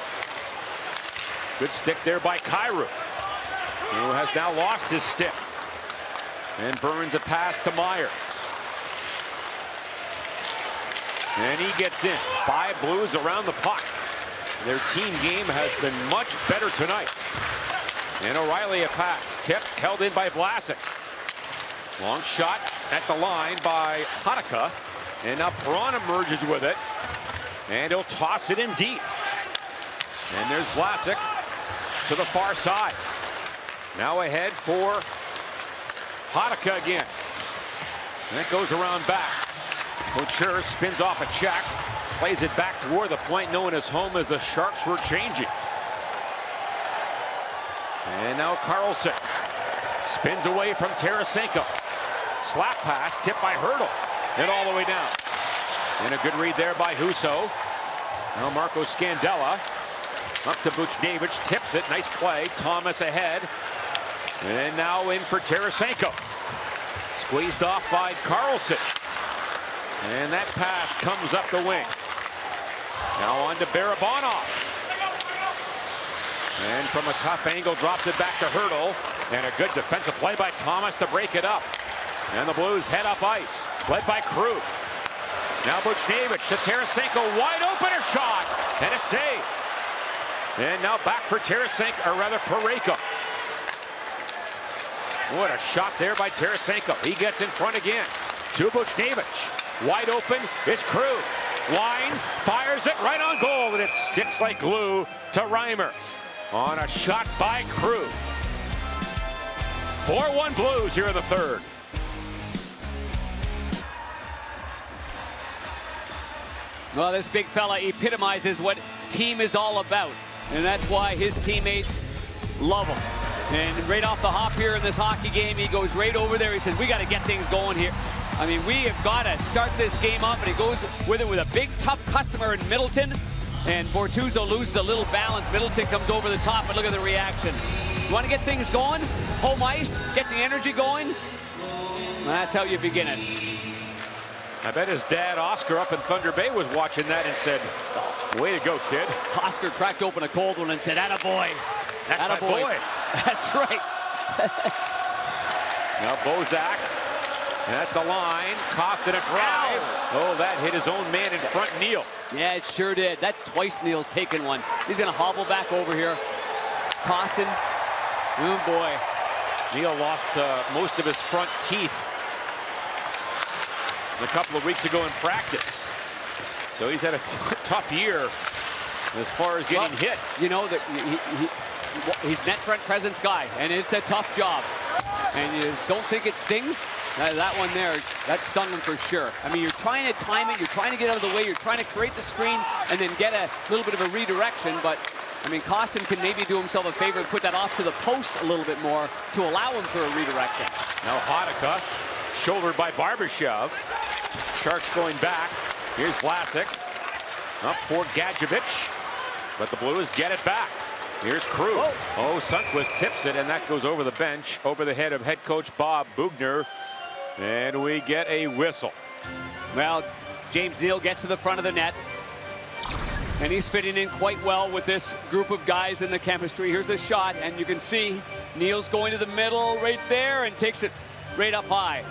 Good stick there by Kyrou, who has now lost his stick. And Burns a pass to Meyer. And he gets in. 5 Blues around the puck. Their team game has been much better tonight. And O'Reilly a pass. Tipped, held in by Vlasic. Long shot at the line by Hanukkah. And now Perron emerges with it. And he'll toss it in deep. And there's Vlasic to the far side. Now ahead for Hanukkah again. And it goes around back. Couture spins off a check. Plays it back toward the point known as home as the Sharks were changing. And now Karlsson spins away from Tarasenko. Slap pass, tipped by Hurdle. And all the way down. And a good read there by Husso. Now Marco Scandella up to Buchnevich, tips it. Nice play. Thomas ahead. And now in for Tarasenko. Squeezed off by Karlsson. And that pass comes up the wing. Now on to Barabanov. And from a tough angle, drops it back to Hurdle. And a good defensive play by Thomas to break it up. And the Blues head up ice, led by Krug. Now Buchnevich to Tarasenko, wide open, a shot, and a save. And now back for Tarasenko, or rather Parayko. What a shot there by Tarasenko. He gets in front again to Buchnevich. Wide open, it's Krug. Winds, fires it right on goal, and it sticks like glue to Reimer on a shot by Krug. 4-1 Blues here in the third. Well, this big fella epitomizes what team is all about. And that's why his teammates love him. And right off the hop here in this hockey game, he goes right over there. He says, we got to get things going here. I mean, we have got to start this game up. And he goes with it with a big, tough customer in Middleton. And Bortuzzo loses a little balance. Middleton comes over the top, and look at the reaction. You want to get things going? Home ice, get the energy going. That's how you begin it. I bet his dad, Oscar, up in Thunder Bay was watching that and said, way to go, kid. Oscar cracked open a cold one and said, attaboy. That's attaboy. my boy. That's right. Now Bozak At the line, Kostin a drive. Oh, that hit his own man in front, Neal. Yeah, it sure did. That's twice Neal's taken one. He's going to hobble back over here. Kostin, oh boy. Neal lost most of his front teeth a couple of weeks ago in practice. So he's had a tough year as far as getting hit. You know, that he's net front presence guy, and it's a tough job. And you don't think it stings? That one there, that stung him for sure. I mean, you're trying to time it, you're trying to get out of the way, you're trying to create the screen and then get a little bit of a redirection. But, I mean, Kostin can maybe do himself a favor and put that off to the post a little bit more to allow him for a redirection. Now Hadaka, shouldered by Barbashev. Sharks going back. Here's Vlasic. Up for Gadjevich. But the Blues get it back. Here's Krug. Oh, Sundqvist tips it, and that goes over the bench, over the head of head coach Bob Boughner. And we get a whistle. Well, James Neal gets to the front of the net. And he's fitting in quite well with this group of guys in the chemistry. Here's the shot, and you can see Neal's going to the middle right there and takes it right up high.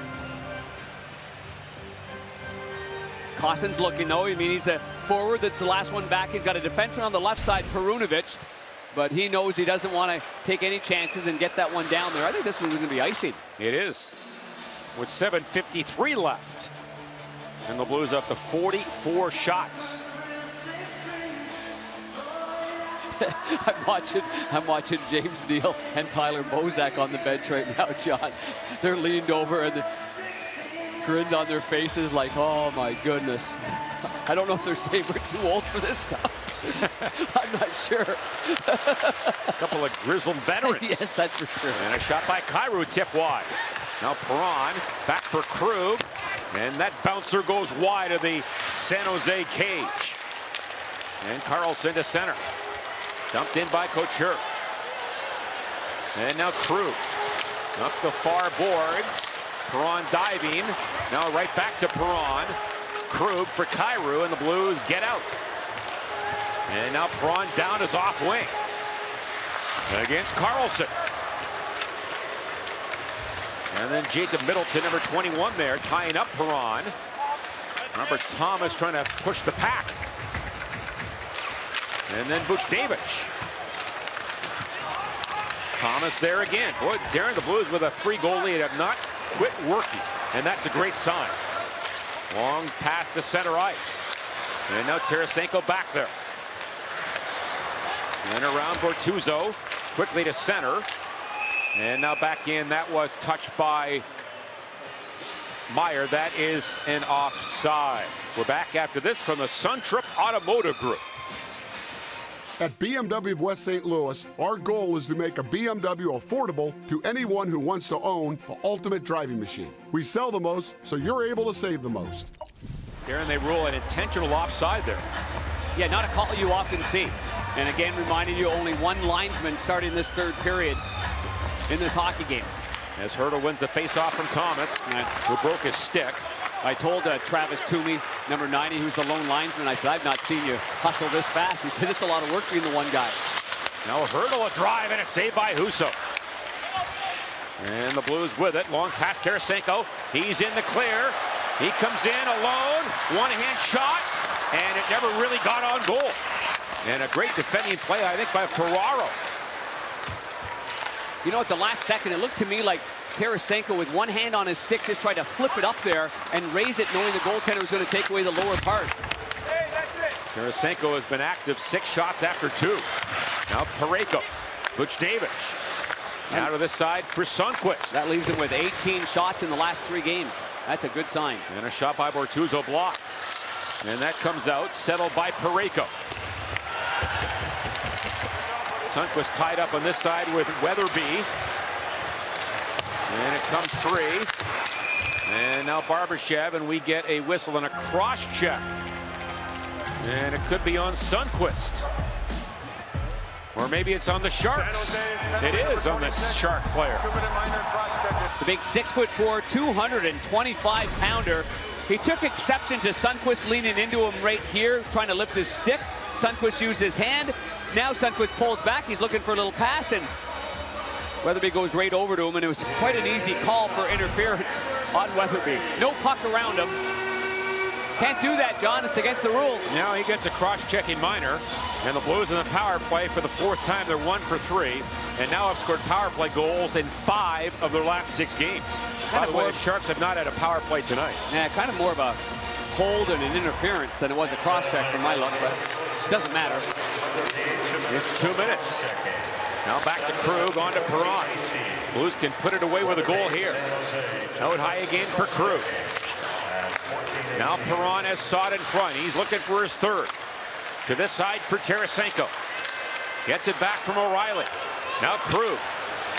Kostin's looking, though. I mean, he's a forward that's the last one back. He's got a defenseman on the left side, Perunovich. But he knows he doesn't want to take any chances and get that one down there. I think this one's going to be icing. It is. With 7:53 left. And the Blues up to 44 shots. I'm watching James Neal and Tyler Bozak on the bench right now, John. They're leaned over and the grinned on their faces like, oh my goodness. I don't know if they're saying we're too old for this stuff. I'm not sure. A couple of grizzled veterans. Yes, that's for sure. And a shot by Kyrou, tip wide. Now Perron back for Krug. And that bouncer goes wide of the San Jose cage. And Carlson to center. Dumped in by Couture. And now Krug. Up the far boards. Perron diving. Now right back to Perron. Krug for Kyrou, and the Blues get out. And now Perron down his off wing. Against Carlson. And then Jacob Middleton, number 21 there, tying up Perron. Robert Thomas trying to push the pack. And then Buchnevich. Thomas there again. Boy, Darren, the Blues with a 3-goal lead have not quit working, and that's a great sign. Long pass to center ice. And now Tarasenko back there. And around Bortuzzo, quickly to center. And now back in, that was touched by Meyer. That is an offside. We're back after this from the Suntrip Automotive Group. At BMW of West St. Louis, our goal is to make a BMW affordable to anyone who wants to own the ultimate driving machine. We sell the most, so you're able to save the most. Darren, they rule an intentional offside there. Yeah, not a call you often see. And again, reminding you only one linesman starting this third period in this hockey game. As Hertl wins the faceoff from Thomas, who broke his stick. I told Travis Toomey, number 90, who's the lone linesman, I said, I've not seen you hustle this fast. He said, it's a lot of work being the one guy. Now Hertl, a drive and a save by Husso. And the Blues with it. Long pass Tarasenko. He's in the clear. He comes in alone. One-hand shot. And it never really got on goal. And a great defending play, I think, by Ferraro. You know, at the last second, it looked to me like Tarasenko with one hand on his stick just tried to flip it up there and raise it, knowing the goaltender was going to take away the lower part. Hey, that's it. Tarasenko has been active 6 shots after 2. Now Parayko. Buchnevich. Out of the side for Sundqvist. That leaves him with 18 shots in the last 3 games. That's a good sign. And a shot by Bortuzzo blocked. And that comes out, settled by Parayko. Sundqvist tied up on this side with Weatherby. And it comes free. And now Barbashev, and we get a whistle and a cross check. And it could be on Sundqvist. Or maybe it's on the Sharks. It is on the Shark player. The big 6'4", 225-pounder. He took exception to Sundqvist leaning into him right here, trying to lift his stick. Sundqvist used his hand. Now Sundqvist pulls back. He's looking for a little pass, and Weatherby goes right over to him, and it was quite an easy call for interference on Weatherby. No puck around him. Can't do that, John. It's against the rules. Now he gets a cross-checking minor, and the Blues in the power play for the 4th time. They're 1 for 3, and now have scored power play goals in 5 of their last 6 games. By the way, the Sharks have not had a power play tonight. Yeah, kind of more of a hold and an interference than it was a cross-check from my look, but it doesn't matter. It's 2 minutes. Now back to Krug, on to Perron. Blues can put it away with a goal here. Out high again for Krug. Now Perron has Saad in front. He's looking for his 3rd. To this side for Tarasenko. Gets it back from O'Reilly. Now Krug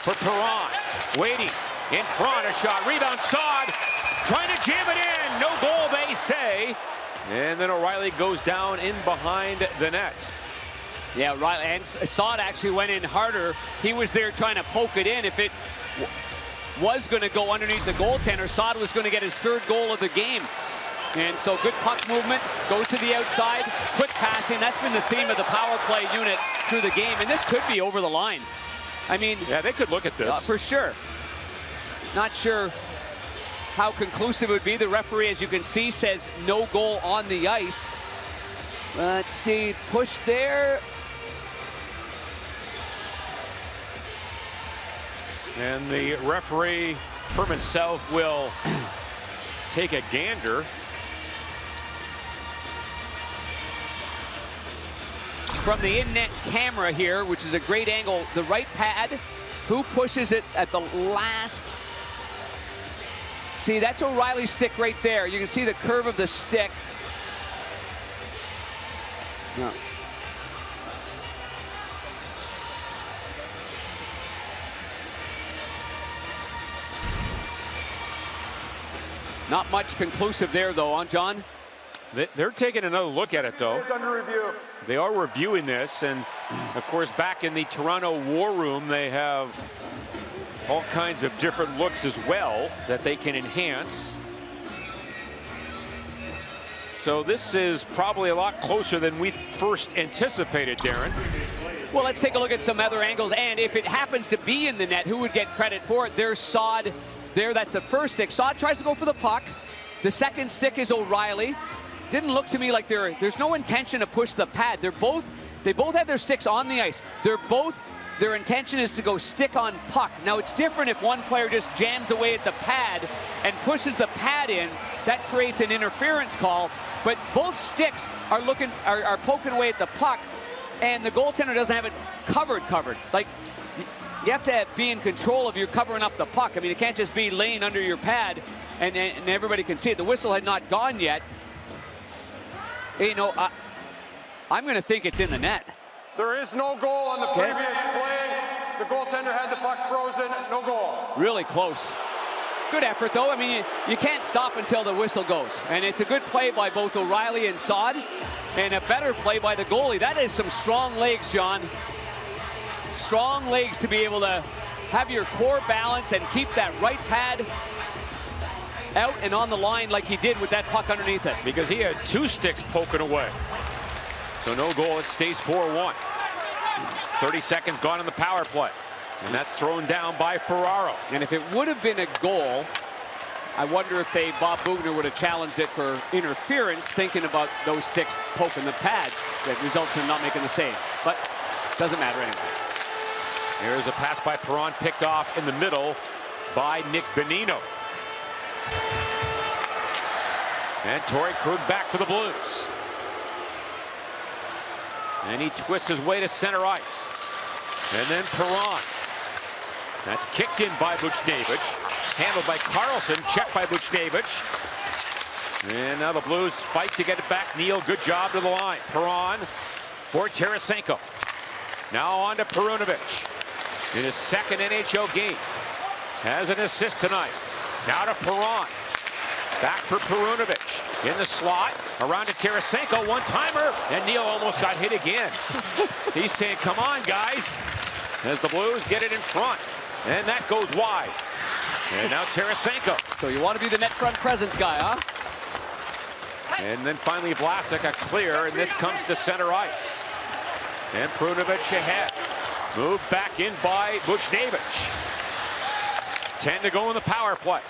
for Perron. Waiting in front. A shot. Rebound. Saad trying to jam it in. No goal, they say. And then O'Reilly goes down in behind the net. Yeah, O'Reilly and Saad actually went in harder. He was there trying to poke it in. If it was going to go underneath the goaltender, Saad was going to get his 3rd goal of the game. And so good puck movement, goes to the outside, quick passing. That's been the theme of the power play unit through the game. And this could be over the line. I mean, yeah, they could look at this. For sure. Not sure how conclusive it would be. The referee, as you can see, says no goal on the ice. Let's see, push there. And the referee, Herman South, will take a gander. From the in-net camera here, which is a great angle, the right pad, who pushes it at the last? See, that's O'Reilly's stick right there. You can see the curve of the stick. No. Not much conclusive there, though, on John. They're taking another look at it, though. It's under review. They are reviewing this, and of course, back in the Toronto War Room, they have all kinds of different looks as well that they can enhance. So this is probably a lot closer than we first anticipated, Darren. Well, let's take a look at some other angles, and if it happens to be in the net, who would get credit for it? There's Saad there. That's the first stick. Saad tries to go for the puck. The second stick is O'Reilly. Didn't look to me like there's no intention to push the pad. They both have their sticks on the ice. Their intention is to go stick on puck. Now it's different if one player just jams away at the pad and pushes the pad in. That creates an interference call. But both sticks are poking away at the puck, and the goaltender doesn't have it covered. Like, you have to be in control of you covering up the puck. I mean, it can't just be laying under your pad and everybody can see it. The whistle had not gone yet. You know, I'm going to think it's in the net. There is no goal on the previous play. The goaltender had the puck frozen. No goal. Really close. Good effort, though. I mean, you can't stop until the whistle goes. And it's a good play by both O'Reilly and Saad, and a better play by the goalie. That is some strong legs, John. Strong legs to be able to have your core balance and keep that right pad out and on the line like he did with that puck underneath it. Because he had 2 sticks poking away. So no goal, it stays 4-1. 30 seconds gone in the power play. And that's thrown down by Ferraro. And if it would have been a goal, I wonder if Bob Boughner would have challenged it for interference, thinking about those sticks poking the pad that results in not making the save. But doesn't matter anyway. Here's a pass by Perron, picked off in the middle by Nick Bonino. And Torrey Krug back to the Blues. And he twists his way to center ice. And then Perron. That's kicked in by Buchnevich. Handled by Carlson, checked by Buchnevich. And now the Blues fight to get it back. Neal, good job to the line. Perron for Tarasenko. Now on to Perunovich. In his second NHL game. Has an assist tonight. Now to Perron. Back for Perunovich. In the slot. Around to Tarasenko. One-timer. And Neal almost got hit again. He's saying, come on, guys. As the Blues get it in front. And that goes wide. And now Tarasenko. So you want to be the net front presence guy, huh? And then finally Vlasic, a clear, and this comes to center ice. And Perunovich ahead. Moved back in by Buchnevich. 10 to go in the power play.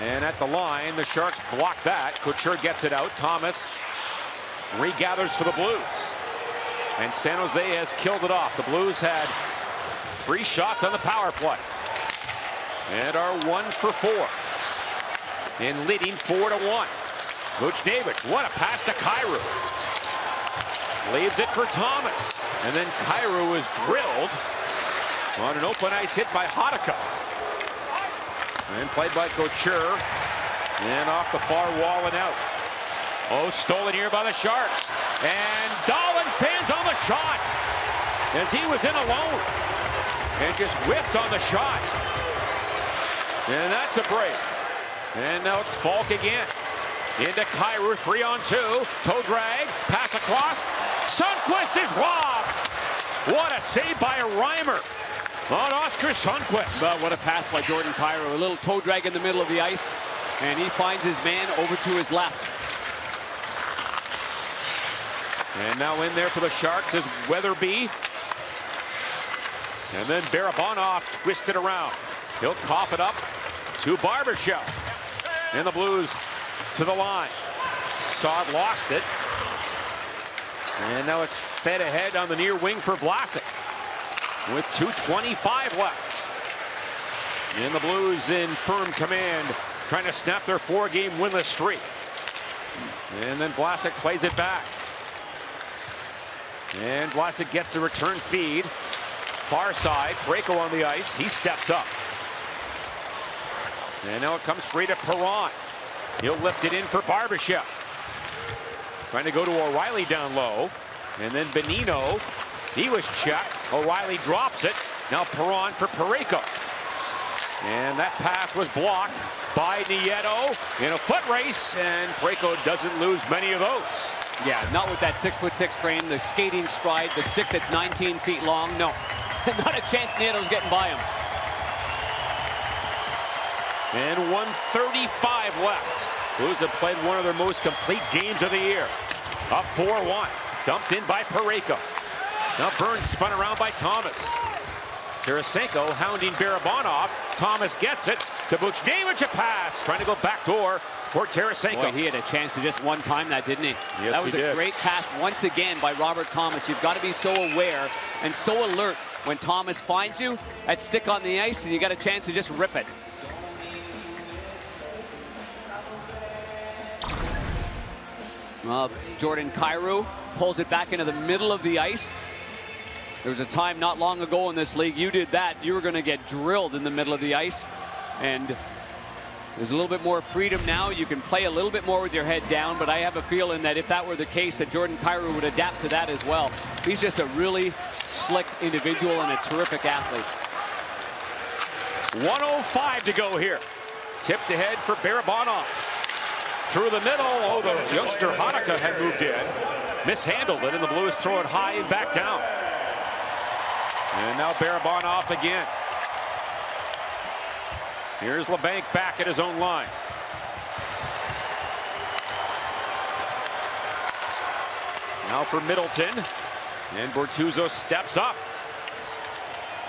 And at the line, the Sharks block that. Couture gets it out. Thomas regathers for the Blues. And San Jose has killed it off. The Blues had 3 shots on the power play and are 1 for 4 and leading 4-1. Vucinovic, what a pass to Kyrou. Leaves it for Thomas, and then Kyrou is drilled on an open ice hit by Hadaka. And played by Couture, and off the far wall and out. Oh, stolen here by the Sharks, and Dahlin fans on the shot as he was in alone and just whiffed on the shot. And that's a break. And now it's Falk again. Into Kyrou, 3-on-2. Toe drag, pass across. Sundqvist is robbed. What a save by a Reimer on Oscar Sundqvist. But what a pass by Jordan Kyrou. A little toe drag in the middle of the ice, and he finds his man over to his left. And now in there for the Sharks is Weatherby. And then Barabanov twisted around. He'll cough it up to Barbashev. And the Blues to the line. Saad lost it. And now it's fed ahead on the near wing for Vlasic with 2:25 left. And the Blues in firm command, trying to snap their 4-game winless streak. And then Vlasic plays it back. And Vlasic gets the return feed. Far side, Parayko on the ice. He steps up. And now it comes free to Perron. He'll lift it in for Barbashev. Trying to go to O'Reilly down low. And then Bonino, he was checked. O'Reilly drops it. Now Perron for Parayko. And that pass was blocked by Nieto in a foot race. And Parayko doesn't lose many of those. Yeah, not with that 6'6" frame, the skating stride, the stick that's 19 feet long. No, not a chance Nieto's getting by him. And 1:35 left. Blues have played one of their most complete games of the year. Up 4-1. Dumped in by Parayko. Now Burns spun around by Thomas. Tarasenko hounding Barabanov. Thomas gets it to Vucinovic, a pass. Trying to go backdoor for Tarasenko. Boy, he had a chance to just one time that, didn't he? Yes, that was he a did. great pass once again by Robert Thomas. You've got to be so aware and so alert when Thomas finds you at stick on the ice and you got a chance to just rip it. Jordan Kyrou pulls it back into the middle of the ice. There was a time not long ago in this league, you did that, you were going to get drilled in the middle of the ice. And there's a little bit more freedom now. You can play a little bit more with your head down, but I have a feeling that if that were the case, that Jordan Kyrou would adapt to that as well. He's just a really slick individual and a terrific athlete. 1:05 to go here. Tipped ahead for Barabanov. Through the middle. Oh, the youngster Hadaka had moved in. Mishandled it, and the Blues throw it high and back down. And now Barabanov again. Here's LeBanc back at his own line. Now for Middleton. And Bortuzzo steps up.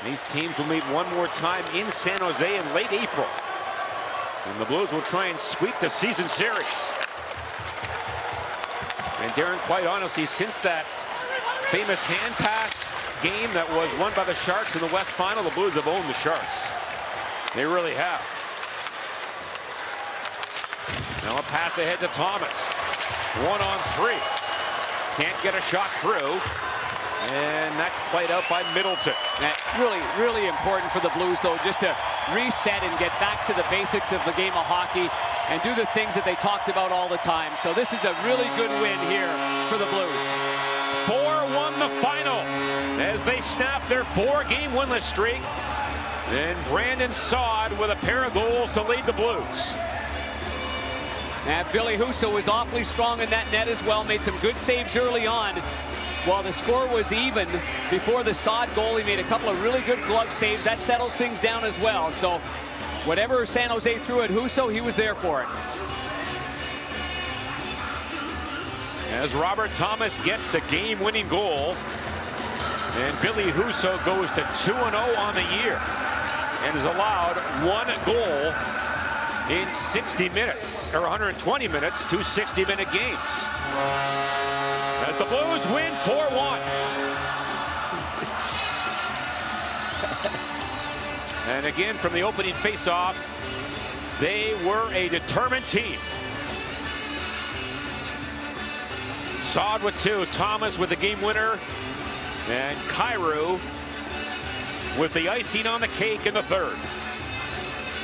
These teams will meet one more time in San Jose in late April. And the Blues will try and sweep the season series. And Darren, quite honestly, since that famous hand pass game that was won by the Sharks in the West Final, the Blues have owned the Sharks. They really have. Now a pass ahead to Thomas. 1-on-3. Can't get a shot through. And that's played out by Middleton. Really, really important for the Blues, though, just to reset and get back to the basics of the game of hockey and do the things that they talked about all the time. So this is a really good win here for the Blues. 4-1 the final as they snap their 4-game winless streak. And Brandon Saad with a pair of goals to lead the Blues. And Billy Husso was awfully strong in that net as well, made some good saves early on. While the score was even before the Saad goal, he made a couple of really good glove saves. That settles things down as well. So whatever San Jose threw at Husso, he was there for it. As Robert Thomas gets the game-winning goal, and Billy Husso goes to 2-0 on the year and is allowed 1 goal in 60 minutes, or 120 minutes, 2 60-minute games. As the Blues win 4-1. And again, from the opening faceoff, they were a determined team. Saad with 2, Thomas with the game winner, and Kyrou with the icing on the cake in the third.